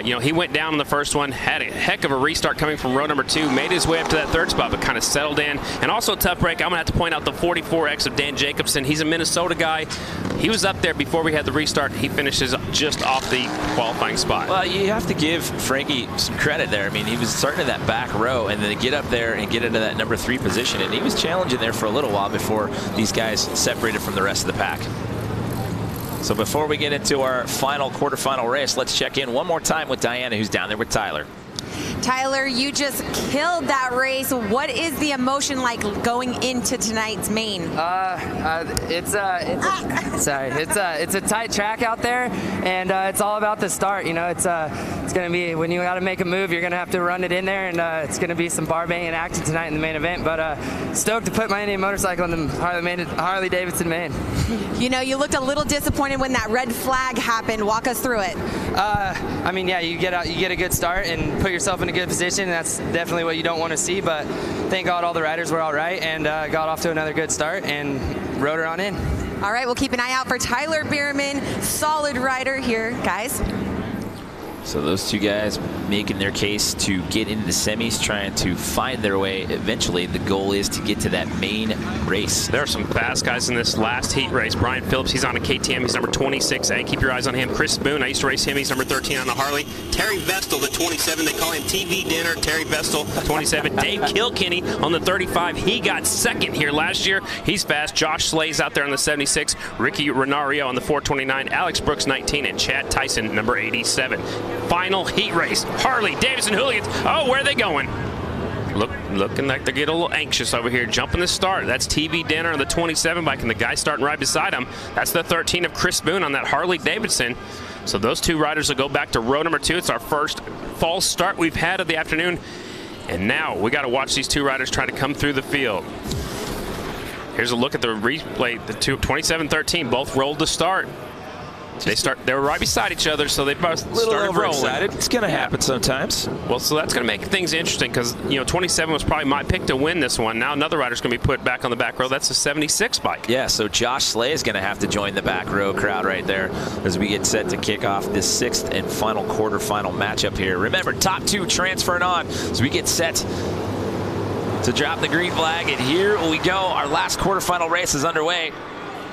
he went down in the first one, had a heck of a restart coming from row number 2, made his way up to that 3rd spot, but kind of settled in. And also a tough break, I'm going to have to point out the 44X of Dan Jacobson. He's a Minnesota guy. He was up there before we had the restart. He finishes just off the qualifying spot. Well, you have to give Frankie some credit there. I mean, he was starting in that back row, and then to get up there and get into that number 3 position, and he was challenging there for a little while before these guys separated from the rest of the pack. So before we get into our final quarterfinal race, let's check in one more time with Diana, who's down there with Tyler. Tyler, you just killed that race. What is the emotion like going into tonight's main? It's a tight track out there, and it's all about the start. It's going to be, when you got to make a move, you're going to have to run it in there, and it's going to be some bar banging action tonight in the main event. But stoked to put my Indian motorcycle in the Harley-Davidson main. You looked a little disappointed when that red flag happened. Walk us through it. I mean, yeah, you get a good start and put yourself in a good position. That's definitely what you don't want to see, but thank God all the riders were all right and got off to another good start and rode her on in. All right, we'll keep an eye out for Tyler Berryman, solid rider here, guys. So those 2 guys making their case to get into the semis, trying to find their way. Eventually, the goal is to get to that main race. There are some fast guys in this last heat race. Brian Phillips, he's on a KTM. He's number 26A. Keep your eyes on him. Chris Boone, I used to race him. He's number 13 on the Harley. Terry Vestal, the 27. They call him TV Dinner. Terry Vestal, 27. Dave Kilkenny on the 35. He got 2nd here last year. He's fast. Josh Slay's out there on the 76. Ricky Renario on the 429. Alex Brooks, 19. And Chad Tyson, number 87. Final heat race. Harley-Davidson Hooligans. Oh, where are they going? Looking like they're getting a little anxious over here. Jumping the start. That's TV Dinner on the 27 bike, and the guy starting right beside him. That's the 13 of Chris Boone on that Harley-Davidson. So those 2 riders will go back to row number 2. It's our first false start we've had of the afternoon. And now we got to watch these 2 riders try to come through the field. Here's a look at the replay. The 27-13 both rolled to start. They were right beside each other, so they both started rolling. It's going to happen sometimes. Well, so that's going to make things interesting because 27 was probably my pick to win this one. Now another rider's going to be put back on the back row. That's a 76 bike. Yeah, so Josh Slay is going to have to join the back row crowd right there as we get set to kick off this 6th and final quarterfinal matchup here. Remember, top 2 transferring on as we get set to drop the green flag, and here we go. Our last quarterfinal race is underway.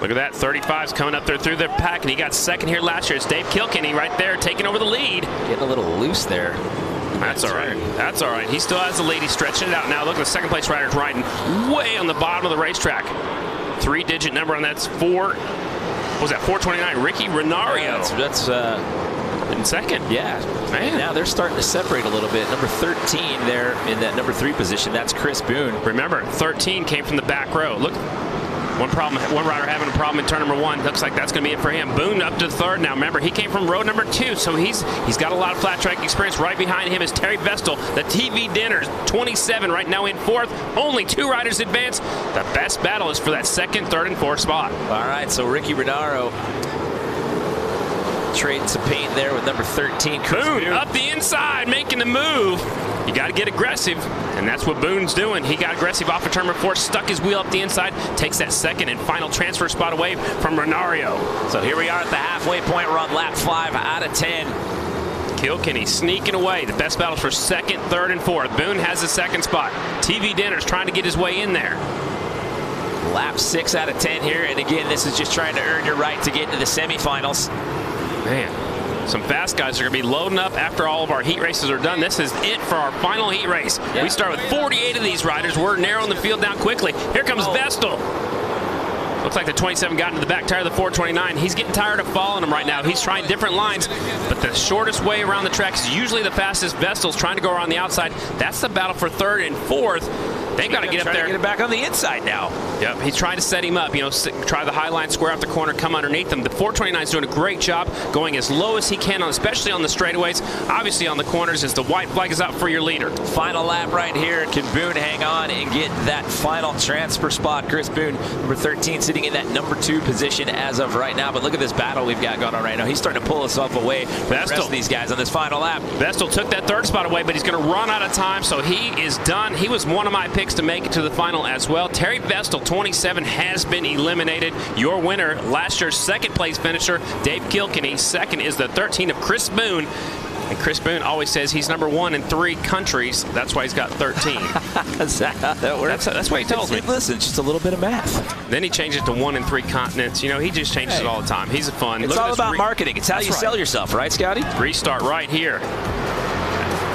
Look at that, 35's coming up there through the pack, and he got 2nd here last year. It's Dave Kilkenny right there taking over the lead. Getting a little loose there. That's all right. That's all right. He still has the lead. He's stretching it out now. Look at the 2nd place rider's riding way on the bottom of the racetrack. 3-digit number on that's 4. What was that, 429? Ricky Renario. That's in second. Yeah, man. Now they're starting to separate a little bit. Number 13 there in that number 3 position. That's Chris Boone. Remember, 13 came from the back row. Look, one rider having a problem in turn number 1. Looks like that's going to be it for him. Boone up to the 3rd now. Remember, he came from row number 2, so he's got a lot of flat track experience. Right behind him is Terry Vestal, the TV Dinners, 27 right now in 4th. Only 2 riders advance. The best battle is for that 2nd, 3rd, and 4th spot. All right, so Ricky Renaro trading some paint there with number 13. Boone up the inside, making the move. You got to get aggressive, and that's what Boone's doing. He got aggressive off of turn number 4, stuck his wheel up the inside, takes that 2nd and final transfer spot away from Renario. So here we are at the halfway point. We're on lap 5 out of 10. Kilkenny sneaking away. The best battles for 2nd, 3rd, and 4th. Boone has the 2nd spot. TV Dinners trying to get his way in there. Lap 6 out of 10 here, and again, this is just trying to earn your right to get into the semifinals. Man, some fast guys are going to be loading up after all of our heat races are done. This is it for our final heat race. Yeah. We start with 48 of these riders. We're narrowing the field down quickly. Here comes Vestal. Looks like the 27 got into the back tire of the 429. He's getting tired of following him right now. He's trying different lines, but the shortest way around the track is usually the fastest. Vestal's trying to go around the outside. That's the battle for 3rd and 4th. They've got to get up there. Get it back on the inside now. Yep, he's trying to set him up. You know, try the high line, square out the corner, come underneath him. The 429 is doing a great job going as low as he can, especially on the straightaways. Obviously on the corners as the white flag is out for your leader. Final lap right here. Can Boone hang on and get that final transfer spot? Chris Boone, number 13, sitting in that number 2 position as of right now. But look at this battle we've got going on right now. He's starting to pull himself away from the rest of these guys on this final lap. Vestal took that 3rd spot away, but he's going to run out of time, so he is done. He was one of my picks to make it to the final as well. Terry Vestal, 27, has been eliminated. Your winner, last year's 2nd place finisher, Dave Kilkenny. 2nd is the 13 of Chris Boone. And Chris Boone always says he's number 1 in 3 countries. That's why he's got 13. Is that how that works? That's what he tells me. Listen, just a little bit of math. Then he changed it to 1 in 3 continents. You know, he just changes it all the time. He's fun. It's all about marketing. It's how you sell yourself, right, Scotty? Restart right here.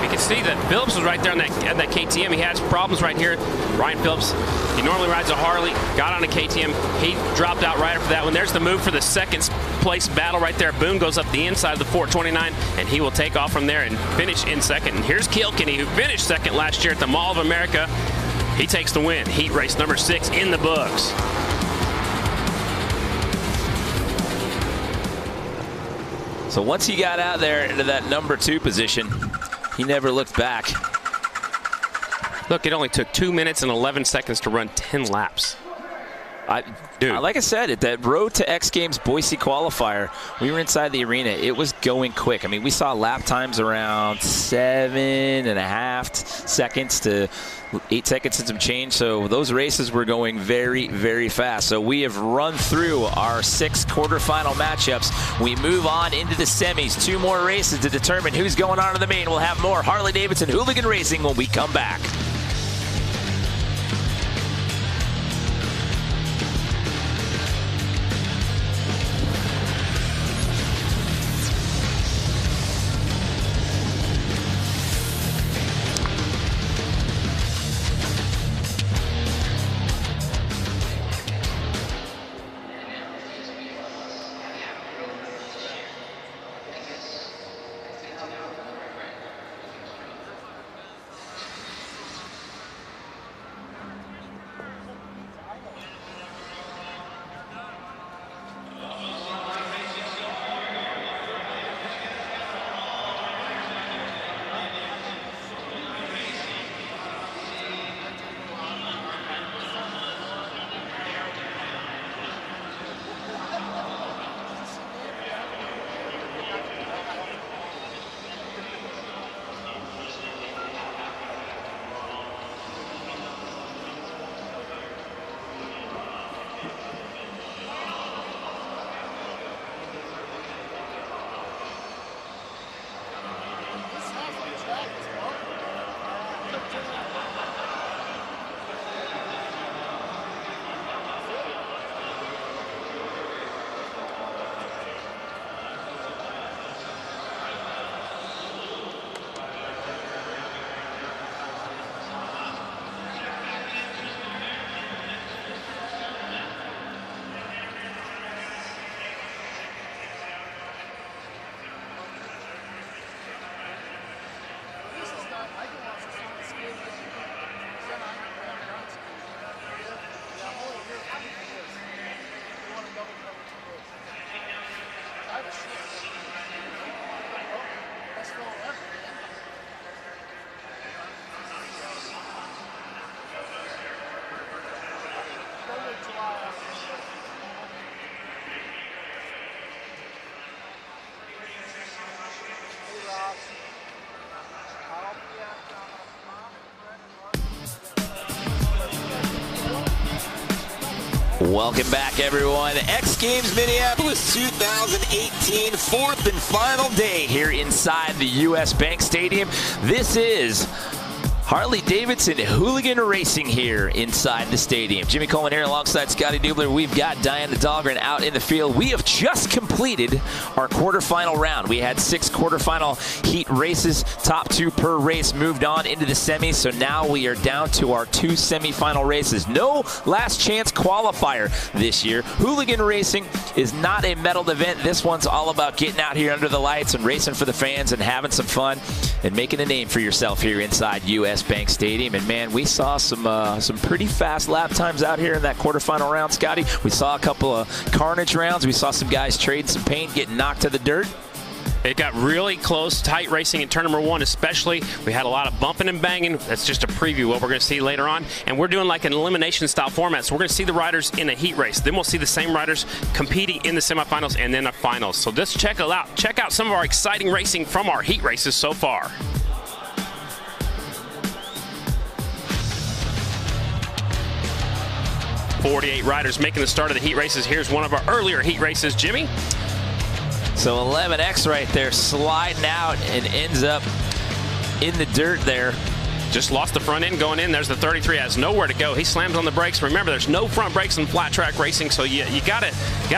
You can see that Phillips was right there on that KTM. He has problems right here. Ryan Phillips, he normally rides a Harley, got on a KTM. He dropped out right after that one. There's the move for the 2nd place battle right there. Boone goes up the inside of the 429, and he will take off from there and finish in 2nd. And here's Kilkenny, who finished 2nd last year at the Mall of America. He takes the win. Heat race number 6 in the books. So once he got out there into that number 2 position, he never looked back. Look, it only took 2 minutes and 11 seconds to run 10 laps. Like I said, at that Road to X Games Boise qualifier, we were inside the arena. It was going quick. I mean, we saw lap times around 7.5 seconds to 8 seconds and some change. So those races were going very, very fast. So we have run through our 6 quarterfinal matchups. We move on into the semis. 2 more races to determine who's going on to the main. We'll have more Harley-Davidson Hooligan Racing when we come back. Welcome back, everyone. X Games Minneapolis 2018, fourth and final day here inside the U.S. Bank Stadium. This is Harley-Davidson Hooligan Racing here inside the stadium. Jimmy Coleman here alongside Scotty Dubler. We've got Diana Dahlgren out in the field. We have just completed our quarterfinal round. We had 6 quarterfinal heat races. Top 2 per race moved on into the semis. So now we are down to our 2 semifinal races. No last chance qualifier this year. Hooligan racing is not a medaled event. This one's all about getting out here under the lights and racing for the fans and having some fun and making a name for yourself here inside U.S. Bank Stadium. And man, we saw some pretty fast lap times out here in that quarterfinal round, Scotty. We saw a couple of carnage rounds. We saw some guys trade some paint, getting knocked to the dirt. It got really close, tight racing in turn number 1 especially. We had a lot of bumping and banging. That's just a preview of what we're going to see later on. And we're doing like an elimination style format. So we're going to see the riders in a heat race. Then we'll see the same riders competing in the semifinals and then the finals. So just check it out. Check out some of our exciting racing from our heat races so far. .48 riders making the start of the heat races. Here's one of our earlier heat races, Jimmy. So 11X right there sliding out and ends up in the dirt there. Just lost the front end going in. There's the 33, has nowhere to go. He slams on the brakes. Remember, there's no front brakes in flat track racing, so you gotta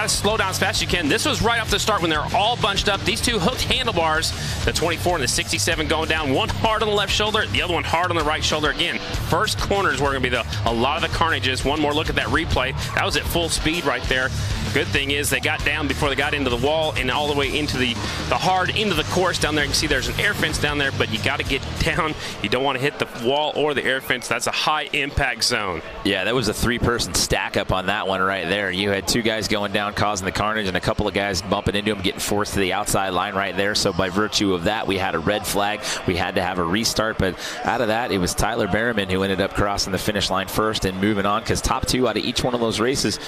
slow down as fast as you can. This was right off the start when they're all bunched up. These two hooked handlebars, the 24 and the 67 going down. One hard on the left shoulder, the other one hard on the right shoulder. Again, first corners were going to be a lot of the carnages. One more look at that replay. That was at full speed right there. Good thing is they got down before they got into the wall and all the way into the hard into the course down there. You can see there's an air fence down there, but you got to get down. You don't want to hit the wall or the air fence. That's a high impact zone. Yeah, that was a 3-person stack up on that one right there. You had 2 guys going down causing the carnage and a couple of guys bumping into them, getting forced to the outside line right there. So by virtue of that, we had a red flag. We had to have a restart, but out of that, it was Tyler Berriman who ended up crossing the finish line first and moving on, because top 2 out of each one of those races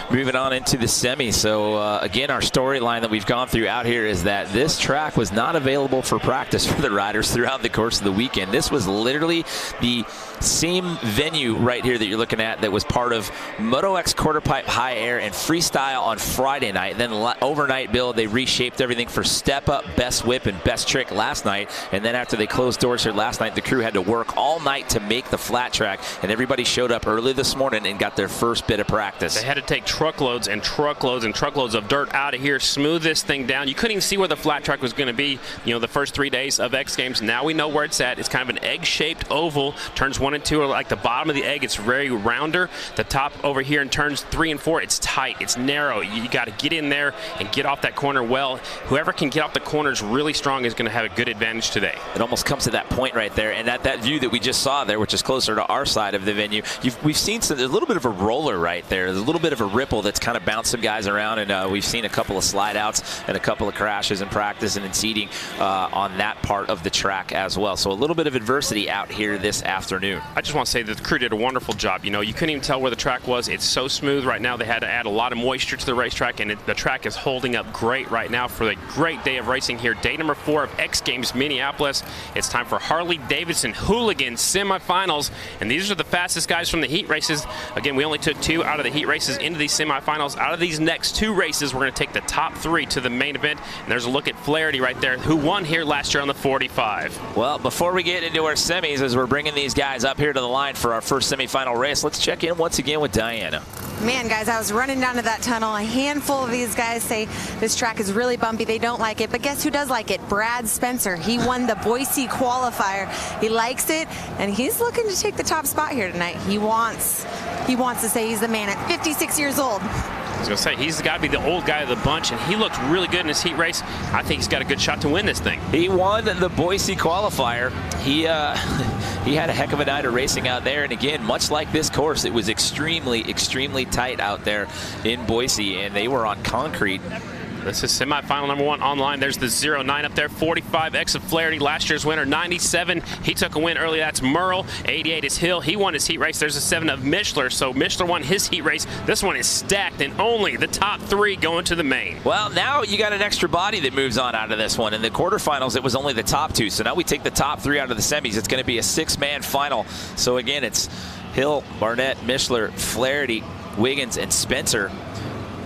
moving on into the semi. So again, our storyline that we've gone through out here is that this track was not available for practice for the riders throughout the course of the weekend. This was literally the same venue right here that you're looking at that was part of Moto X Quarter Pipe High Air and Freestyle on Friday night. Then overnight, Bill, they reshaped everything for Step Up, Best Whip, and Best Trick last night. And then after they closed doors here last night, the crew had to work all night to make the flat track, and everybody showed up early this morning and got their first bit of practice. They had to take truckloads and truckloads and truckloads of dirt out of here, smooth this thing down. You couldn't even see where the flat track was going to be, you know, the first 3 days of X Games. Now we know where it's at. It's kind of an egg-shaped oval. Turns 1 and 2 are like the bottom of the egg. It's very rounder. The top over here in turns 3 and 4, it's tight. It's narrow. You got to get in there and get off that corner well. Whoever can get off the corners really strong is going to have a good advantage today. It almost comes to that point right there, and at that view that we just saw there, which is closer to our side of the venue, we've seen a little bit of a roller right there. There's a little bit of a ripple that's kind of bounced some guys around, and we've seen a couple of slide outs and a couple of crashes in practice and in seating on that part of the track as well. So a little bit of adversity out here this afternoon. I just want to say that the crew did a wonderful job. You know, you couldn't even tell where the track was. It's so smooth right now. They had to add a lot of moisture to the racetrack, and the track is holding up great right now for the great day of racing here. Day number 4 of X Games Minneapolis. It's time for Harley-Davidson Hooligan semifinals, and these are the fastest guys from the heat races. Again, we only took 2 out of the heat races into these semifinals. Out of these next 2 races, we're going to take the top 3 to the main event, and there's a look at Flaherty right there, who won here last year on the 45. Well, before we get into our semis, as we're bringing these guys up here to the line for our first semifinal race, let's check in once again with Diana. Man, guys, I was running down to that tunnel. A handful of these guys say this track is really bumpy. They don't like it. But guess who does like it? Brad Spencer. He won the Boise qualifier. He likes it, and he's looking to take the top spot here tonight. He wants to say he's the man at 56 years old. I was going to say, he's got to be the old guy of the bunch, and he looked really good in his heat race. I think he's got a good shot to win this thing. He won the Boise qualifier. He had a heck of a night of racing out there, and again, much like this course, it was extremely, extremely tight out there in Boise, and they were on concrete. This is semifinal number 1 online. There's the 09 up there. 45X of Flaherty, last year's winner. 97, he took a win early. That's Merle. 88 is Hill. He won his heat race. There's a 7 of Mishler. So Mishler won his heat race. This one is stacked, and only the top 3 going to the main. Well, now you got an extra body that moves on out of this one. In the quarterfinals, it was only the top 2. So now we take the top 3 out of the semis. It's going to be a 6-man final. So again, it's Hill, Barnett, Mishler, Flaherty, Wiggins, and Spencer.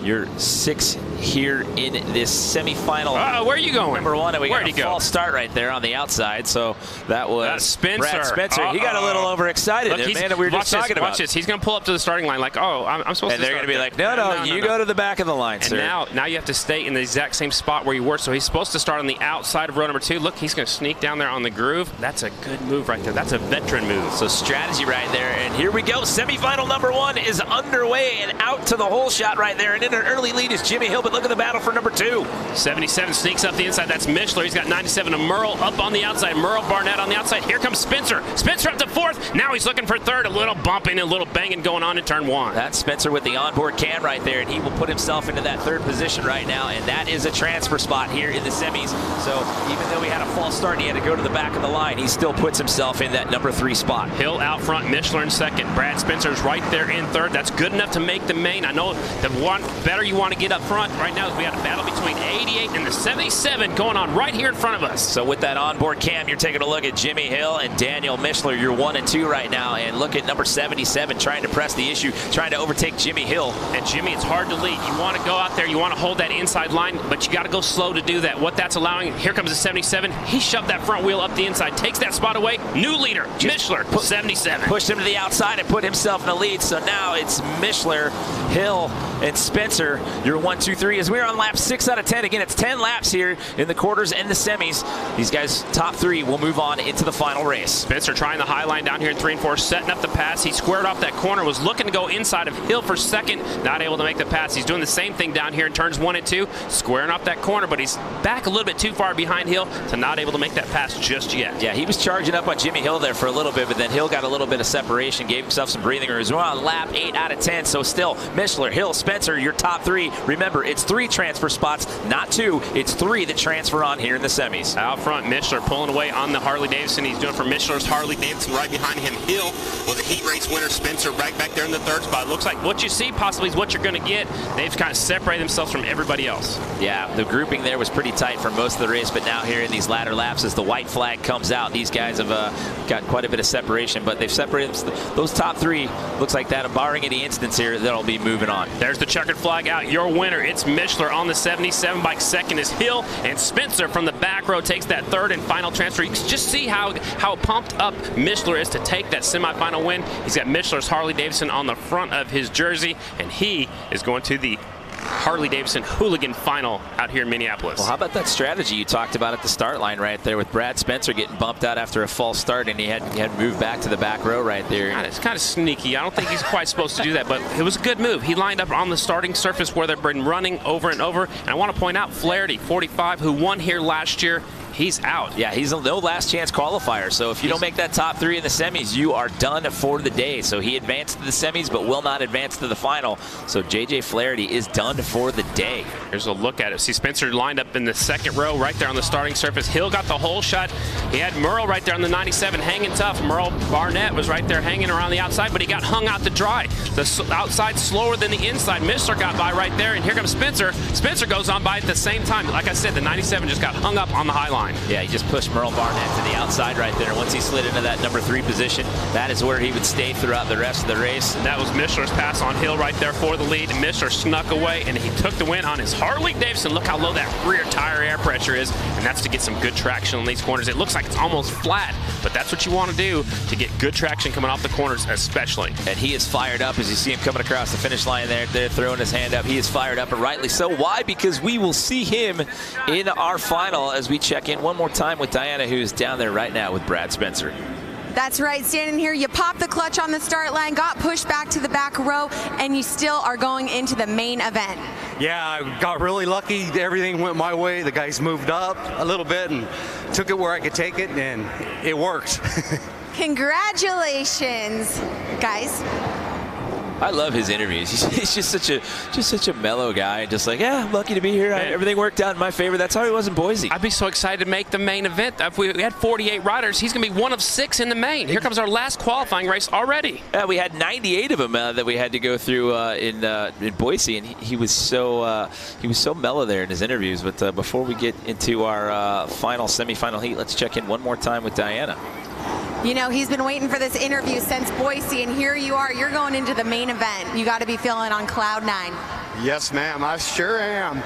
Your 6 here in this semifinal. Where are you going? Number 1, and we got a false start right there on the outside. So that was Spencer. Brad Spencer. He got a little overexcited. Look, Man, we were just talking about. Watch this. He's going to pull up to the starting line like, oh, I'm supposed to. And they're going to be like, no, you go to the back of the line, and sir. now you have to stay in the exact same spot where you were. So he's supposed to start on the outside of row number 2. Look, he's going to sneak down there on the groove. That's a good move right there. That's a veteran move. So strategy right there. And here we go. Semifinal number 1 is underway, and out to the hole shot right there. And in an early lead is Jimmy Hill, but look at the battle for number 2. 77 sneaks up the inside. That's Mishler. He's got 97 to Merle up on the outside. Merle Barnett on the outside. Here comes Spencer. Spencer up to 4th. Now he's looking for 3rd. A little bumping, a little banging going on in turn 1. That's Spencer with the onboard cam right there, and he will put himself into that 3rd position right now, and that is a transfer spot here in the semis. So even though he had a false start and he had to go to the back of the line, he still puts himself in that number 3 spot. Hill out front, Mishler in 2nd. Brad Spencer's right there in 3rd. That's good enough to make the main. I know the one better you want to get up front right now is we have a battle between 88 and the 77 going on right here in front of us. So with that onboard cam, you're taking a look at Jimmy Hill and Daniel Mishler. You're 1 and 2 right now, and look at number 77 trying to press the issue, trying to overtake Jimmy Hill. And Jimmy, it's hard to lead. You want to go out there, you want to hold that inside line, but you got to go slow to do that. What that's allowing, here comes the 77. He shoved that front wheel up the inside, takes that spot away. New leader, Mishler, 77. Pushed him to the outside and put himself in the lead. So now it's Mishler, Hill, and Spencer. You're 1, 2, 3 as we're on lap 6 out of 10. Again, it's 10 laps here in the quarters and the semis. These guys, top 3, will move on into the final race. Spencer trying the high line down here in 3 and 4, setting up the pass. He squared off that corner, was looking to go inside of Hill for 2nd, not able to make the pass. He's doing the same thing down here in turns 1 and 2, squaring off that corner, but he's back a little bit too far behind Hill to not able to make that pass just yet. Yeah, he was charging up on Jimmy Hill there for a little bit, but then Hill got a little bit of separation, gave himself some breathing room. We're on lap 8 out of 10, so still Mishler, Hill, Spencer, your top 3. Remember, it's 3 transfer spots, not 2. It's 3 that transfer on here in the semis. Out front, Mishler pulling away on the Harley-Davidson. He's doing for Mishler's Harley-Davidson. Right behind him, Hill was a heat race winner. Spencer right back there in the 3rd spot. Looks like what you see possibly is what you're going to get. They've kind of separated themselves from everybody else. Yeah, the grouping there was pretty tight for most of the race, but now here in these latter laps as the white flag comes out, these guys have got quite a bit of separation, but they've separated those top 3. Looks like that, barring any incidents here, that'll be moving on. There's the checkered flag out. Your winner, it's Mishler on the 77 bike. 2nd is Hill, and Spencer from the back row takes that 3rd and final transfer. You can just see how pumped up Mishler is to take that semifinal win. He's got Mishler's Harley-Davidson on the front of his jersey, and he is going to the Harley-Davidson Hooligan final out here in Minneapolis. Well, how about that strategy you talked about at the start line right there with Brad Spencer getting bumped out after a false start, and he had moved back to the back row right there. God, it's kind of sneaky. I don't think he's quite supposed to do that, but it was a good move. He lined up on the starting surface where they've been running over and over, and I want to point out Flaherty, 45, who won here last year. He's out. Yeah, he's a no last chance qualifier. So if you don't make that top 3 in the semis, you are done for the day. So he advanced to the semis, but will not advance to the final. So J.J. Flaherty is done for the day. Here's a look at it. See Spencer lined up in the 2nd row right there on the starting surface. Hill got the hole shot. He had Merle right there on the 97 hanging tough. Merle Barnett was right there hanging around the outside, but he got hung out to dry. The outside slower than the inside. Mishler got by right there, and here comes Spencer. Spencer goes on by at the same time. Like I said, the 97 just got hung up on the high line. Yeah, he just pushed Merle Barnett to the outside right there. Once he slid into that number 3 position, that is where he would stay throughout the rest of the race. And that was Mishler's pass on Hill right there for the lead. Mishler snuck away, and he took the win on his Harley-Davidson. Look how low that rear tire air pressure is, and that's to get some good traction on these corners. It looks like it's almost flat, but that's what you want to do to get good traction coming off the corners especially. And he is fired up as you see him coming across the finish line there. They're throwing his hand up. He is fired up, and rightly so. Why? Because we will see him in our final as we check in one more time with Diana, who's down there right now with Brad Spencer. That's right, standing here, you pop the clutch on the start line, got pushed back to the back row, and you still are going into the main event. Yeah, I got really lucky. Everything went my way. The guys moved up a little bit and took it where I could take it, and it worked. Congratulations, guys. I love his interviews. He's just such a mellow guy. Just like, yeah, I'm lucky to be here. Everything worked out in my favor. That's how he was in Boise. I'd be so excited to make the main event. If we had 48 riders, he's going to be one of 6 in the main. Here comes our last qualifying race already. Yeah, we had 98 of them that we had to go through in Boise, and he was so mellow there in his interviews. But before we get into our final semifinal heat, let's check in one more time with Diana. You know, he's been waiting for this interview since Boise, and here you are. You're going into the main event. You got to be feeling on cloud 9. Yes, ma'am, I sure am.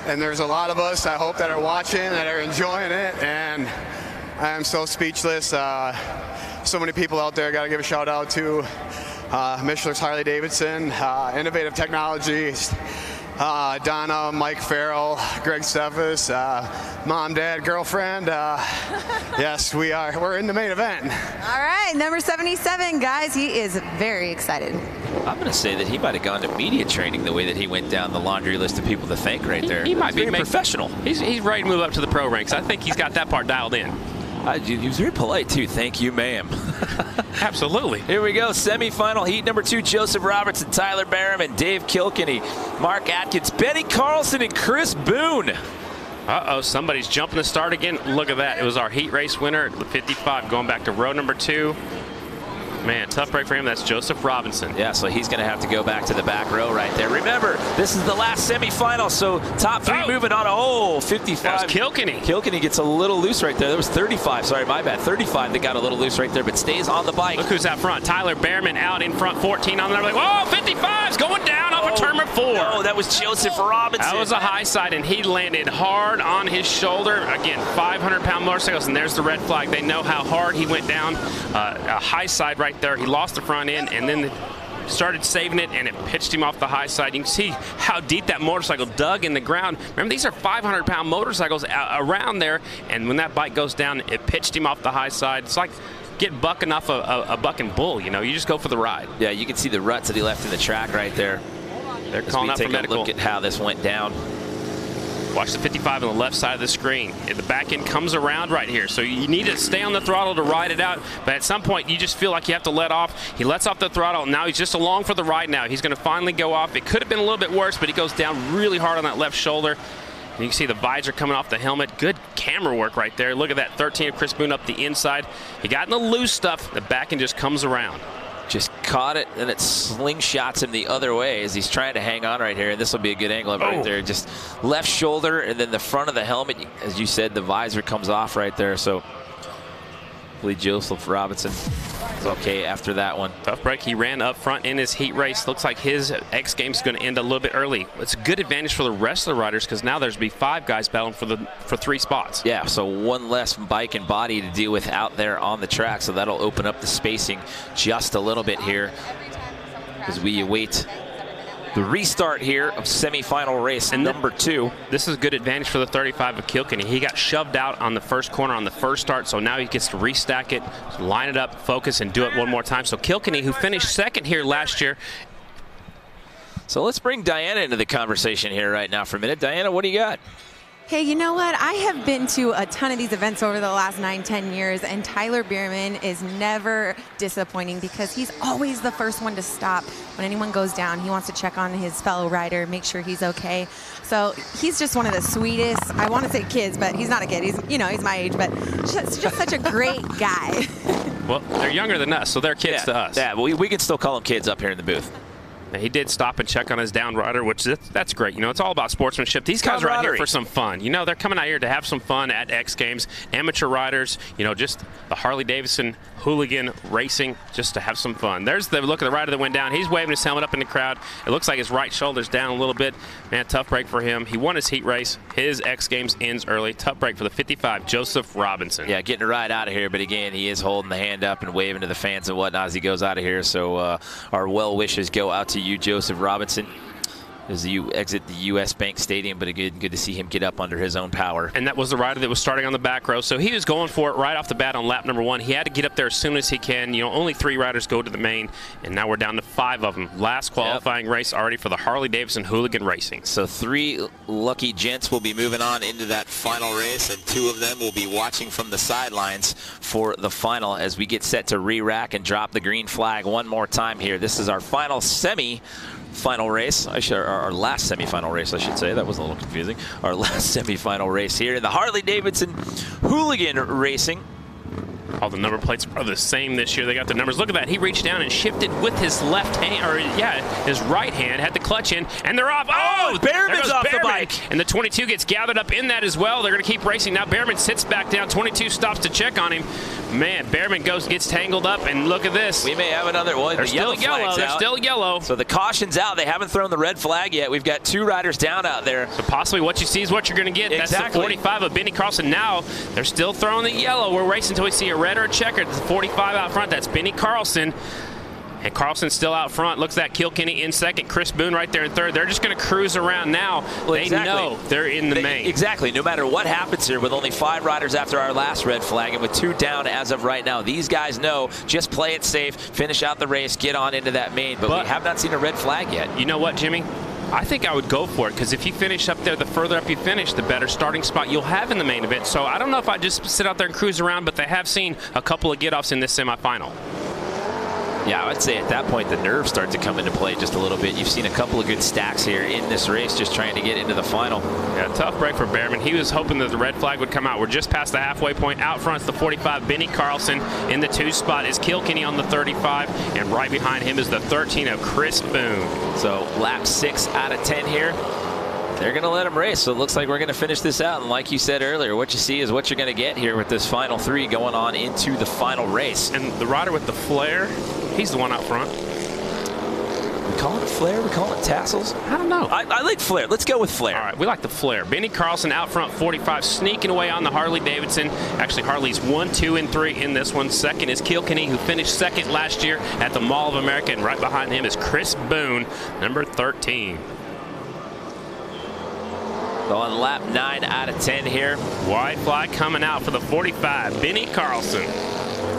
And there's a lot of us, I hope, that are watching, that are enjoying it, and I am so speechless. So many people out there. Got to give a shout out to Michelin's Harley-Davidson, Innovative Technologies, Donna, Mike Farrell, Greg Steffes, mom, dad, girlfriend. Yes, we're in the main event. All right, number 77, guys. He is very excited. I'm going to say that he might have gone to media training the way that he went down the laundry list of people to thank right there. He might be professional. He's ready to move up to the pro ranks. I think he's got that part dialed in. He was very polite, too. Thank you, ma'am. Absolutely. Here we go. Semifinal heat number 2. Joseph Robertson, Tyler Barham, Dave Kilkenny, Mark Atkins, Benny Carlson, and Chris Boone. Uh-oh, somebody's jumping the start again. Look at that. It was our heat race winner, the 55, going back to row number 2. Man, tough break for him. That's Joseph Robinson. Yeah, so he's going to have to go back to the back row right there. Remember, this is the last semifinal, so top 3 moving on. Oh, 55. That was Kilkenny. Kilkenny gets a little loose right there. That was 35. Sorry, my bad. 35 that got a little loose right there, but stays on the bike. Look who's out front. Tyler Behrman out in front, 14 on the number. Whoa, 55's going down off of turn number 4. No, that was Joseph Robinson. That was a high side, and he landed hard on his shoulder. Again, 500-pound motorcycles, and there's the red flag. They know how hard he went down. A high side right there. He lost the front end, and then started saving it, and it pitched him off the high side. You can see how deep that motorcycle dug in the ground. Remember, these are 500-pound motorcycles around there, and when that bike goes down, it pitched him off the high side. It's like getting bucking off a bucking bull. You know, you just go for the ride. Yeah, you can see the ruts that he left in the track right there. They're calling out for medical. Look at how this went down. Watch the 55 on the left side of the screen. The back end comes around right here, so you need to stay on the throttle to ride it out, but at some point you just feel like you have to let off. He lets off the throttle, and now he's just along for the ride now. He's going to finally go off. It could have been a little bit worse, but he goes down really hard on that left shoulder. And you can see the visor coming off the helmet. Good camera work right there. Look at that 13 of Chris Boone up the inside. He got in the loose stuff. The back end just comes around. Just caught it, and it slingshots him the other way as he's trying to hang on right here. And this will be a good angle right there. Just left shoulder, and then the front of the helmet, as you said, the visor comes off right there. So hopefully Joseph Robinson is okay after that one. Tough break. He ran up front in his heat race. Looks like his X Games is going to end a little bit early. It's a good advantage for the rest of the riders because now there's going to be 5 guys battling for 3 spots. Yeah, so one less bike and body to deal with out there on the track, so that'll open up the spacing just a little bit here as we await the restart here of semifinal race number 2. This is a good advantage for the 35 of Kilkenny. He got shoved out on the first corner on the first start, so now he gets to restack it, line it up, focus, and do it one more time. So Kilkenny, who finished second here last year. So let's bring Diana into the conversation here right now for a minute. Diana, what do you got? Hey, you know what? I have been to a ton of these events over the last 9-10 years, and Tyler Behrman is never disappointing because he's always the first one to stop. When anyone goes down, he wants to check on his fellow rider, make sure he's okay. So he's just one of the sweetest, I want to say kids, but he's not a kid. He's, you know, he's my age, but just such a great guy. Well, they're younger than us, so they're kids to us. Yeah, we can still call them kids up here in the booth. He did stop and check on his down rider, which that's great. You know, it's all about sportsmanship. These guys are out here for some fun. You know, they're coming out here to have some fun at X Games. Amateur riders, you know, just the Harley-Davidson Hooligan racing, just to have some fun. There's the look of the rider that went down. He's waving his helmet up in the crowd. It looks like his right shoulder's down a little bit. Man, tough break for him. He won his heat race. His X Games ends early. Tough break for the 55, Joseph Robinson. Yeah, getting a ride out of here, but again, he is holding the hand up and waving to the fans and whatnot as he goes out of here. So our well wishes go out to you, Joseph Robinson, as you exit the U.S. Bank Stadium, but again, good to see him get up under his own power. And that was the rider that was starting on the back row, so he was going for it right off the bat on lap number 1. He had to get up there as soon as he can. You know, only 3 riders go to the main, and now we're down to 5 of them. Last qualifying race already for the Harley-Davidson Hooligan Racing. So 3 lucky gents will be moving on into that final race, and 2 of them will be watching from the sidelines for the final as we get set to re-rack and drop the green flag one more time here. This is our final semi-final race, our last semifinal race, I should say. That was a little confusing. Our last semifinal race here in the Harley-Davidson Hooligan Racing. All the number plates are the same this year. They got the numbers. Look at that. He reached down and shifted with his left hand, or his right hand, had the clutch in, and they're off. Oh, Behrman's off the bike. And the 22 gets gathered up in that as well. They're going to keep racing. Now Behrman sits back down. 22 stops to check on him. Man, Behrman gets tangled up, and look at this. We may have another one. They're still yellow. They're still yellow. So the caution's out. They haven't thrown the red flag yet. We've got 2 riders down out there. So possibly what you see is what you're going to get. Exactly. That's the 45 of Benny Carlson. Now they're still throwing the yellow. We're racing until we see a red or a checkered. The 45 out front. That's Benny Carlson. And Carlson's still out front. Looks at Kilkenny in second. Chris Boone right there in third. They're just going to cruise around now. Well, they know they're in the main. Exactly. No matter what happens here, with only 5 riders after our last red flag and with 2 down as of right now, these guys know just play it safe, finish out the race, get on into that main. But we have not seen a red flag yet. You know what, Jimmy? I think I would go for it, because if you finish up there, the further up you finish, the better starting spot you'll have in the main event. So I don't know if I just sit out there and cruise around, but they have seen a couple of get-offs in this semifinal. Yeah, I would say at that point the nerves start to come into play just a little bit. You've seen a couple of good stacks here in this race just trying to get into the final. Yeah, tough break for Behrman. He was hoping that the red flag would come out. We're just past the halfway point. Out front's the 45, Benny Carlson. In the 2 spot is Kilkenny on the 35, and right behind him is the 13 of Chris Boone. So lap 6 out of 10 here. They're going to let them race, so it looks like we're going to finish this out. And like you said earlier, what you see is what you're going to get here with this final 3 going on into the final race. And the rider with the flare, he's the one out front. We call it a flare? We call it tassels? I don't know. I like flare. Let's go with flare. All right, we like the flare. Benny Carlson out front, 45, sneaking away on the Harley-Davidson. Actually, Harley's 1, 2, and 3 in this one. Second is Kilkenny, who finished second last year at the Mall of America. And right behind him is Chris Boone, number 13. On lap 9 out of 10 here. White flag coming out for the 45, Benny Carlson.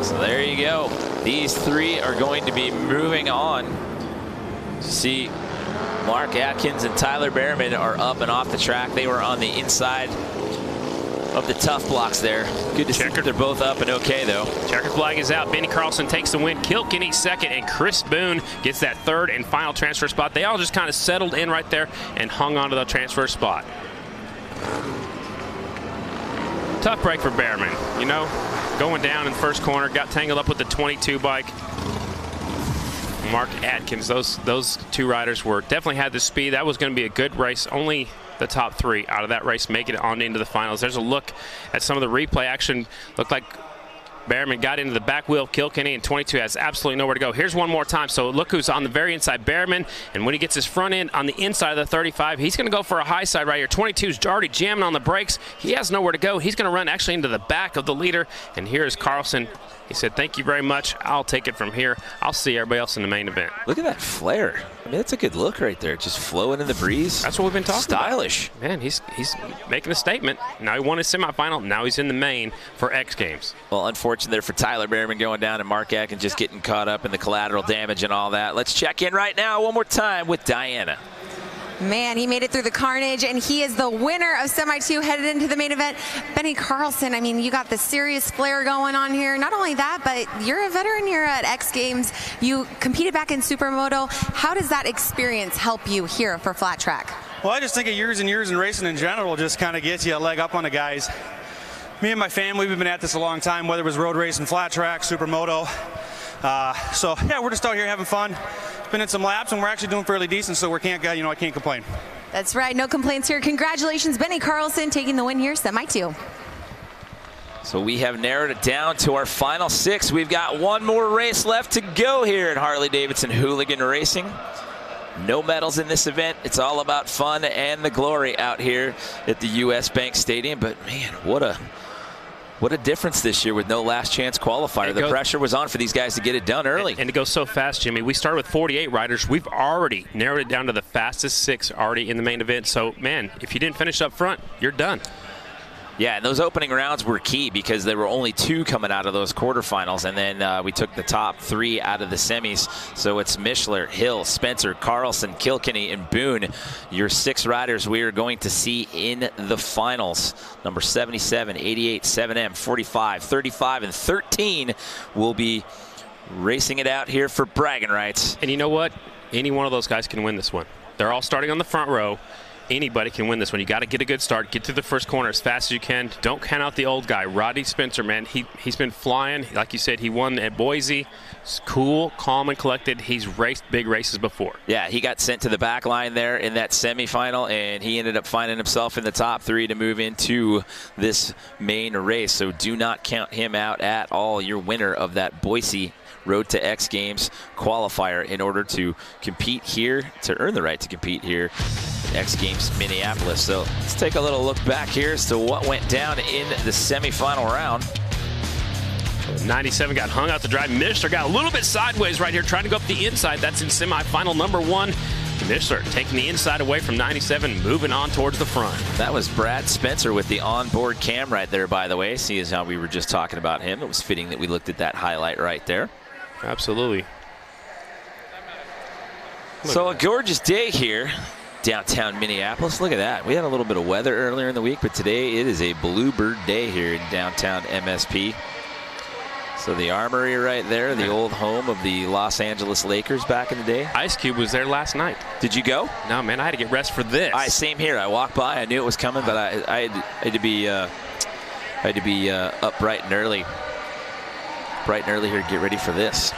So there you go. These 3 are going to be moving on. See, Mark Atkins and Tyler Behrman are up and off the track. They were on the inside of the tough blocks there. Good to see that they're both up and okay, though. Checkered flag is out. Benny Carlson takes the win. Kilkenny second, and Chris Boone gets that 3rd and final transfer spot. They all just kind of settled in right there and hung on to the transfer spot. Tough break for Behrman, you know, going down in the first corner, got tangled up with the 22 bike. Mark Atkins, those 2 riders definitely had the speed. That was going to be a good race. Only the top 3 out of that race make it on into the finals. There's a look at some of the replay action. Looked like Behrman got into the back wheel of Kilkenny, and 22 has absolutely nowhere to go. Here's one more time. So look who's on the very inside, Behrman, and when he gets his front end on the inside of the 35, he's going to go for a high side right here. 22's already jamming on the brakes. He has nowhere to go. He's going to run actually into the back of the leader, and here's Carlson. He said, "Thank you very much. I'll take it from here. I'll see everybody else in the main event." Look at that flare. I mean, that's a good look right there. Just flowing in the breeze. That's what we've been talking Stylish. about. Man, he's making a statement. Now he won his semifinal. Now he's in the main for X Games. Well, unfortunate there for Tyler Behrman going down and Mark Atkins just getting caught up in the collateral damage and all that. Let's check in right now one more time with Diana. Man, he made it through the carnage, and he is the winner of Semi-2 headed into the main event. Benny Carlson, I mean, you got the serious flair going on here. Not only that, but you're a veteran here at X Games. You competed back in Supermoto. How does that experience help you here for flat track? Well, I just think years and years in racing in general just kind of gets you a leg up on the guys. Me and my family, we've been at this a long time, whether it was road racing, flat track, Supermoto. So, yeah, we're just out here having fun. Been in some laps, and we're actually doing fairly decent, so I can't complain. That's right, no complaints here. Congratulations, Benny Carlson, taking the win here, Semi-2. So we have narrowed it down to our final 6. We've got one more race left to go here at Harley-Davidson Hooligan Racing. No medals in this event. It's all about fun and the glory out here at the U.S. Bank Stadium. But, man, what a difference this year with no last chance qualifier. The pressure was on for these guys to get it done early. And it goes so fast, Jimmy. We started with 48 riders. We've already narrowed it down to the fastest 6 already in the main event. So, man, if you didn't finish up front, you're done. Yeah, and those opening rounds were key because there were only 2 coming out of those quarterfinals, and then we took the top 3 out of the semis. So it's Mishler, Hill, Spencer, Carlson, Kilkenny, and Boone, your 6 riders we are going to see in the finals. Number 77, 88, 7M, 45, 35, and 13 will be racing it out here for bragging rights. And you know what? Any one of those guys can win this one. They're all starting on the front row. anybody can win this one. You got to get a good start, get to the first corner as fast as you can. Don't count out the old guy, Roddy Spencer, man. He's been flying. Like you said, he won at Boise. He's cool, calm, and collected. He's raced big races before. Yeah, he got sent to the back line there in that semifinal, and he ended up finding himself in the top 3 to move into this main race. So do not count him out at all. Your winner of that Boise Road to X Games qualifier in order to compete here, to earn the right to compete here in X Games Minneapolis. So let's take a little look back here as to what went down in the semifinal round. 97 got hung out to dry. Mishler got a little bit sideways right here, trying to go up the inside. That's in semifinal number 1. Mishler taking the inside away from 97, moving on towards the front. That was Brad Spencer with the onboard cam right there, by the way. See as how we were just talking about him. It was fitting that we looked at that highlight right there. Absolutely. So a gorgeous day here, downtown Minneapolis. Look at that. We had a little bit of weather earlier in the week, but today it is a bluebird day here in downtown MSP. So the Armory right there, the old home of the Los Angeles Lakers back in the day. Ice Cube was there last night. Did you go? No, man, I had to get rest for this. Same here. I walked by. I knew it was coming, but I had to be up bright and early here to get ready for this.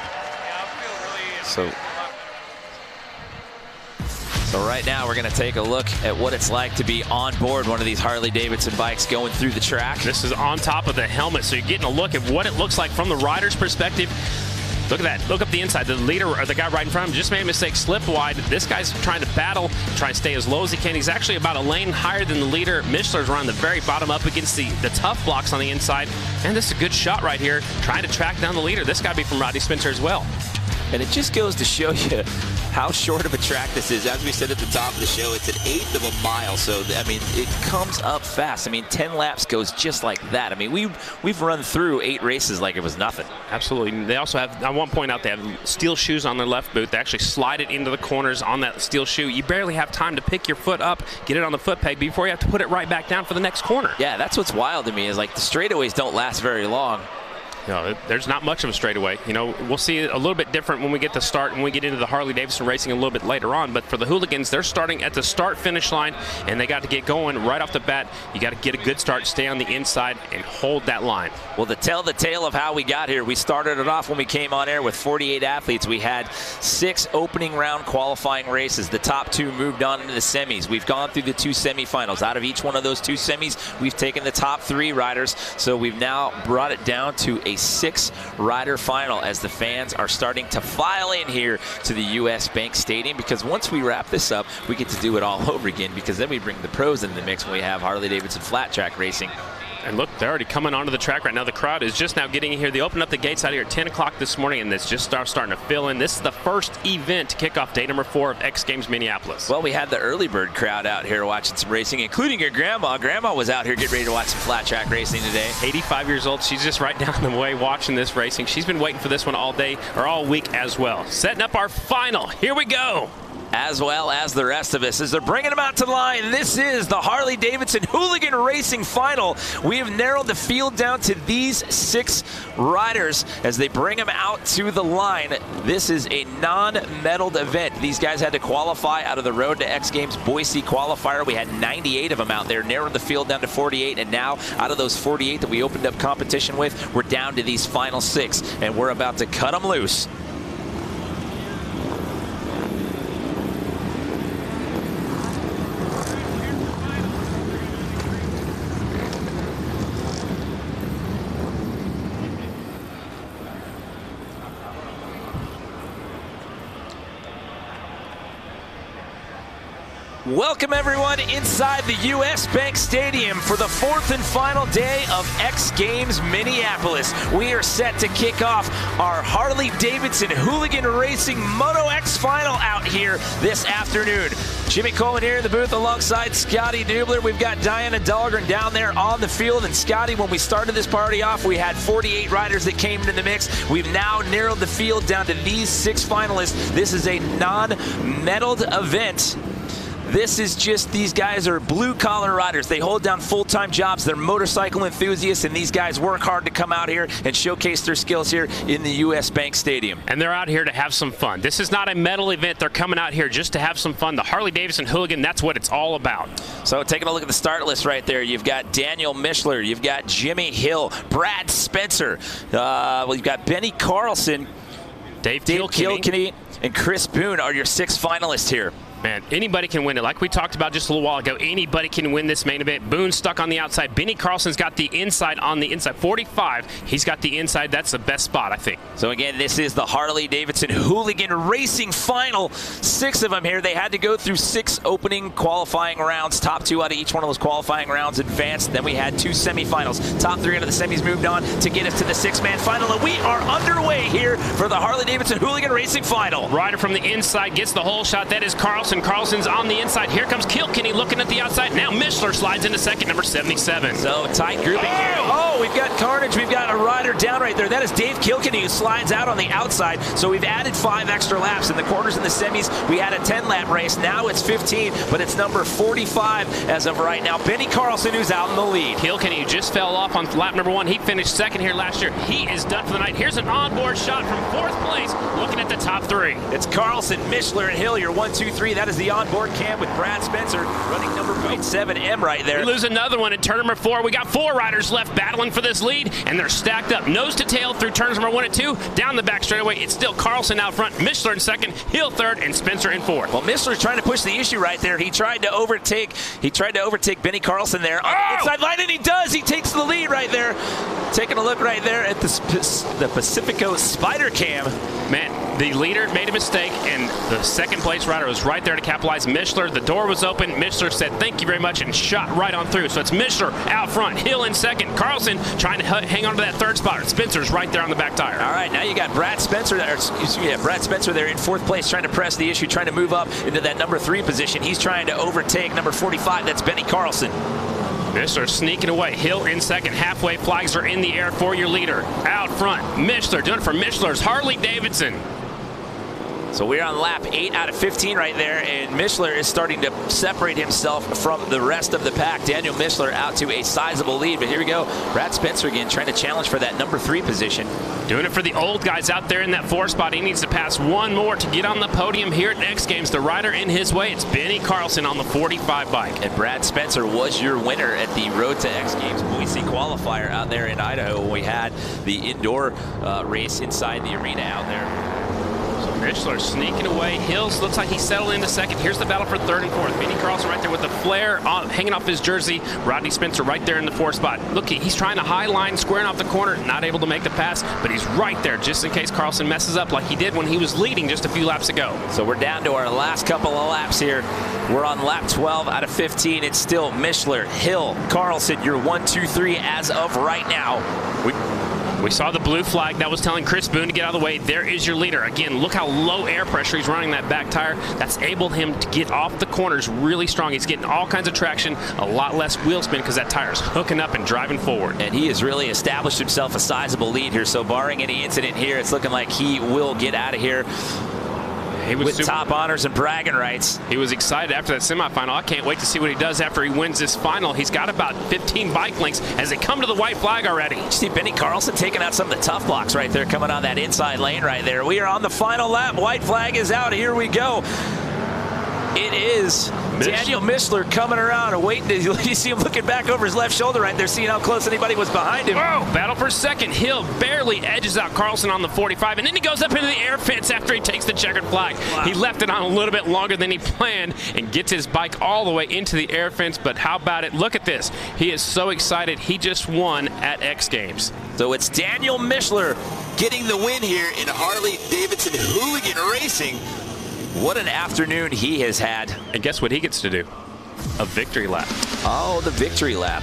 So right now we're going to take a look at what it's like to be on board one of these Harley-Davidson bikes going through the track. This is on top of the helmet, so you're getting a look at what it looks like from the rider's perspective. Look at that. Look up the inside. The leader, or the guy right in front of him, just made a mistake, slipped wide. This guy's trying to battle, trying to stay as low as he can. He's actually about a lane higher than the leader. Mishler's around the very bottom up against the tough blocks on the inside. And this is a good shot right here, trying to track down the leader. This got to be from Roddy Spencer as well. And it just goes to show you how short of a track this is. As we said at the top of the show, it's 1/8 of a mile. So, I mean, it comes up fast. I mean, 10 laps goes just like that. I mean, we've run through 8 races like it was nothing. Absolutely. They also have, I want to point out, they have steel shoes on their left boot. They actually slide it into the corners on that steel shoe. You barely have time to pick your foot up, get it on the foot peg before you have to put it right back down for the next corner. Yeah, that's what's wild to me is like the straightaways don't last very long. No, there's not much of a straightaway. You know, we'll see it a little bit different when we get to start and we get into the Harley-Davidson racing a little bit later on. But for the Hooligans, they're starting at the start-finish line, and they got to get going right off the bat. You got to get a good start, stay on the inside, and hold that line. Well, to tell the tale of how we got here, we started it off when we came on air with 48 athletes. We had 6 opening round qualifying races. The top 2 moved on into the semis. We've gone through the 2 semifinals. Out of each one of those 2 semis, we've taken the top 3 riders. So we've now brought it down to a 6-rider final as the fans are starting to file in here to the U.S. Bank Stadium, because once we wrap this up, we get to do it all over again, because then we bring the pros into the mix when we have Harley-Davidson flat track racing. And look, they're already coming onto the track right now. The crowd is just now getting in here. They opened up the gates out here at 10 o'clock this morning, and it's just starting to fill in. This is the first event to kick off day number 4 of X Games Minneapolis. Well, we had the early bird crowd out here watching some racing, including your grandma. Grandma was out here getting ready to watch some flat track racing today. 85 years old. She's just right down the way watching this racing. She's been waiting for this one all day, or all week as well. Setting up our final. Here we go. As well as the rest of us as they're bringing them out to the line. This is the Harley-Davidson Hooligan Racing Final. We have narrowed the field down to these 6 riders as they bring them out to the line. This is a non-medaled event. These guys had to qualify out of the Road to X Games Boise qualifier. We had 98 of them out there, narrowed the field down to 48, and now out of those 48 that we opened up competition with, we're down to these final 6, and we're about to cut them loose. Welcome everyone inside the U.S. Bank Stadium for the 4th and final day of X Games Minneapolis. We are set to kick off our Harley-Davidson Hooligan Racing Moto X Final out here this afternoon. Jimmy Coleman here in the booth alongside Scotty Dubler. We've got Diana Dahlgren down there on the field. And Scotty, when we started this party off, we had 48 riders that came into the mix. We've now narrowed the field down to these 6 finalists. This is a non-medaled event. This is just, these guys are blue-collar riders. They hold down full-time jobs. They're motorcycle enthusiasts, and these guys work hard to come out here and showcase their skills here in the U.S. Bank Stadium. And they're out here to have some fun. This is not a medal event. They're coming out here just to have some fun. The Harley-Davidson Hooligan, that's what it's all about. So taking a look at the start list right there, you've got Daniel Mishler, you've got Jimmy Hill, Brad Spencer, you've got Benny Carlson, Dave Kilkenny, and Chris Boone are your 6 finalists here. Man, anybody can win it. Like we talked about just a little while ago, anybody can win this main event. Boone's stuck on the outside. Benny Carlson's got the inside on the inside. 45, he's got the inside. That's the best spot, I think. So again, this is the Harley-Davidson Hooligan Racing Final. 6 of them here. They had to go through 6 opening qualifying rounds. Top 2 out of each one of those qualifying rounds advanced. Then we had 2 semifinals. Top 3 out of the semis moved on to get us to the 6-man final. And we are underway here for the Harley-Davidson Hooligan Racing Final. Rider from the inside gets the hole shot. That is Carlson. Carlson's on the inside. Here comes Kilkenny looking at the outside. Now Mishler slides into second, number 77. So tight grouping here. Oh, we've got carnage. We've got a rider down right there. That is Dave Kilkenny, who slides out on the outside. So we've added 5 extra laps. In the quarters and the semis, we had a 10-lap race. Now it's 15, but it's number 45 as of right now. Benny Carlson, who's out in the lead. Kilkenny, who just fell off on lap number 1. He finished second here last year. He is done for the night. Here's an onboard shot from 4th place, looking at the top 3. It's Carlson, Mishler, and Hill, your 1, 2, 3. That is the onboard cam with Brad Spencer running number 0.7M right there. We lose another one in turn number 4. We got 4 riders left battling for this lead, and they're stacked up nose to tail through turns number 1 and 2. Down the back straightaway, it's still Carlson out front, Mishler in second, Hill third, and Spencer in 4th. Well, Mishler's trying to push the issue right there. He tried to overtake Benny Carlson there on the inside line, and he does. He takes the lead right there. Taking a look right there at the Pacifico Spider Cam. Man, the leader made a mistake, and the second place rider was right there to capitalize. Mishler, the door was open. Mishler said, thank you very much, and shot right on through. So it's Mishler out front, Hill in second, Carlson trying to hang on to that 3rd spot. Spencer's right there on the back tire. All right, now you got Brad Spencer there, Brad Spencer there in 4th place, trying to press the issue, trying to move up into that number 3 position. He's trying to overtake number 45. That's Benny Carlson. Mishler sneaking away. Hill in second. Halfway flags are in the air for your leader. Out front, Mishler doing it for Mishler's Harley-Davidson. So we're on lap 8 out of 15 right there, and Mishler is starting to separate himself from the rest of the pack. Daniel Mishler out to a sizable lead, but here we go. Brad Spencer again trying to challenge for that number 3 position. Doing it for the old guys out there in that 4 spot. He needs to pass 1 more to get on the podium here at X Games. The rider in his way, it's Benny Carlson on the 45 bike. And Brad Spencer was your winner at the Road to X Games Boise qualifier out there in Idaho. We had the indoor race inside the arena out there. Mishler sneaking away. Hills looks like he settled into second. Here's the battle for 3rd and 4th. Benny Carlson right there with the flare hanging off his jersey. Rodney Spencer right there in the 4th spot. Look, he's trying to high line, squaring off the corner, not able to make the pass, but he's right there just in case Carlson messes up like he did when he was leading just a few laps ago. So we're down to our last couple of laps here. We're on lap 12 out of 15. It's still Mishler, Hill, Carlson, your 1, 2, 3 as of right now. We saw the blue flag that was telling Chris Boone to get out of the way. There is your leader. Again, look how low air pressure he's running that back tire. That's enabled him to get off the corners really strong. He's getting all kinds of traction, a lot less wheel spin because that tire's hooking up and driving forward. And he has really established himself a sizable lead here. So barring any incident here, it's looking like he will get out of here with top honors and bragging rights. He was excited after that semifinal. I can't wait to see what he does after he wins this final. He's got about 15 bike lengths as they come to the white flag already. You see Benny Carlson taking out some of the tough blocks right there, coming on that inside lane right there. We are on the final lap. White flag is out. Here we go. It is Daniel Mishler coming around and waiting. You see him looking back over his left shoulder right there, seeing how close anybody was behind him. Whoa, battle for second. Hill barely edges out Carlson on the 45, and then he goes up into the air fence after he takes the checkered flag. Wow. He left it on a little bit longer than he planned and gets his bike all the way into the air fence, but how about it? Look at this. He is so excited. He just won at X Games. So it's Daniel Mishler getting the win here in Harley-Davidson Hooligan Racing. What an afternoon he has had. And guess what he gets to do? A victory lap. Oh, the victory lap.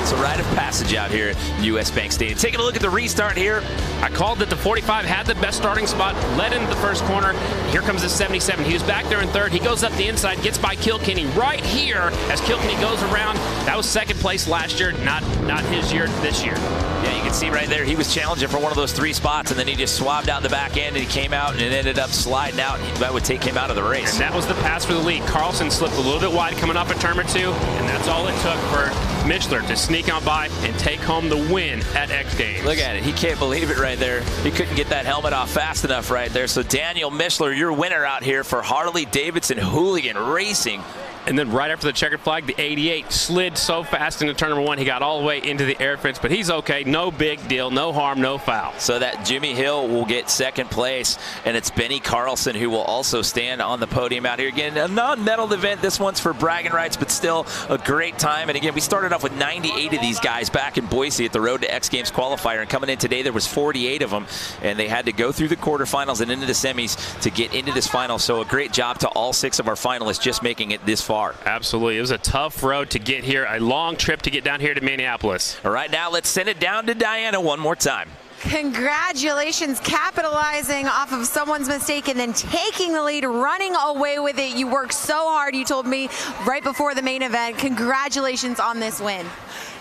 It's a rite of passage out here at U.S. Bank Stadium. Taking a look at the restart here. I called that the 45 had the best starting spot, led into the first corner. Here comes the 77. He was back there in 3rd. He goes up the inside, gets by Kilkenny right here as Kilkenny goes around. That was 2nd place last year, not his year this year. Yeah, you can see right there, he was challenging for one of those 3 spots, and then he just swabbed out the back end, and he came out and it ended up sliding out, and that would take him out of the race. And that was the pass for the lead. Carlson slipped a little bit wide coming off at turn number 2, and that's all it took for Mishler to sneak on by and take home the win at X Games. Look at it. He can't believe it right there. He couldn't get that helmet off fast enough right there. So Daniel Mishler, your winner out here for Harley-Davidson Hooligan Racing. And then right after the checkered flag, the 88 slid so fast into turn number 1, he got all the way into the air fence, but he's okay. No big deal, no harm, no foul. So that Jimmy Hill will get 2nd place, and it's Benny Carlson who will also stand on the podium out here. Again, a non-medal event. This one's for bragging rights, but still a great time. And again, we started off with 98 of these guys back in Boise at the Road to X Games qualifier, and coming in today, there was 48 of them, and they had to go through the quarterfinals and into the semis to get into this final. So a great job to all 6 of our finalists just making it this far. Absolutely. It was a tough road to get here, a long trip to get down here to Minneapolis. All right, now let's send it down to Diana one more time. Congratulations, capitalizing off of someone's mistake and then taking the lead, running away with it. You worked so hard, you told me right before the main event. Congratulations on this win.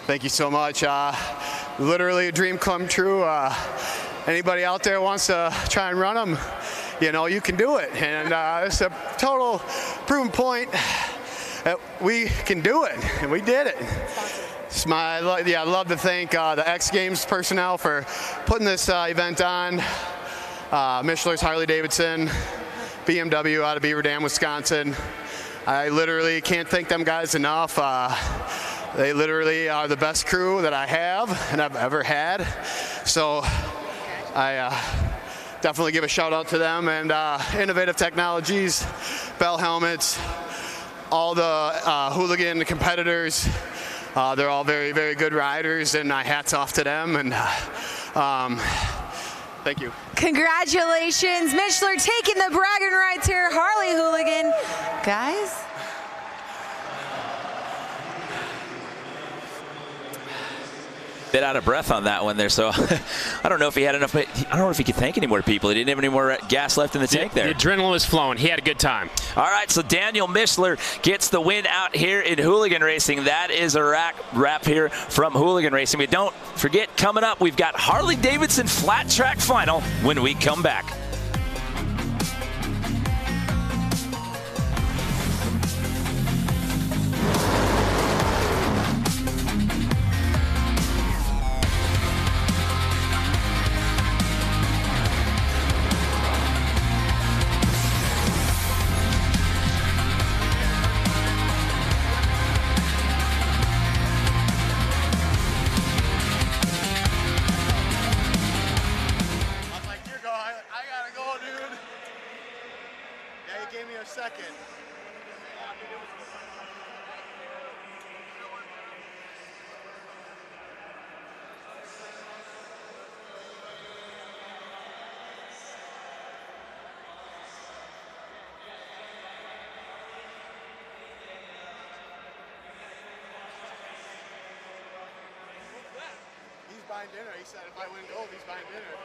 Thank you so much. Literally a dream come true. Anybody out there wants to try and run them, you know, you can do it. And it's a total proven point that we can do it, and we did it. I'd love to thank the X Games personnel for putting this event on. Mishler's Harley-Davidson, BMW out of Beaver Dam, Wisconsin. I literally can't thank them guys enough. They literally are the best crew that I have and I've ever had. So I definitely give a shout out to them, and Innovative Technologies, Bell Helmets, all the Hooligan competitors. They're all very, very good riders, and hats off to them. And thank you. Congratulations, Mishler taking the bragging rights here, Harley Hooligan. Guys? Bit out of breath on that one there, so I don't know if he had enough. I don't know if he could thank any more people. He didn't have any more gas left in the tank there. The adrenaline was flowing. He had a good time. All right, so Daniel Mishler gets the win out here in Hooligan Racing. That is a wrap here from Hooligan Racing. But don't forget, coming up, we've got Harley-Davidson Flat Track Final when we come back. Gave me a second. He's buying dinner. He said if I win gold, he's buying dinner.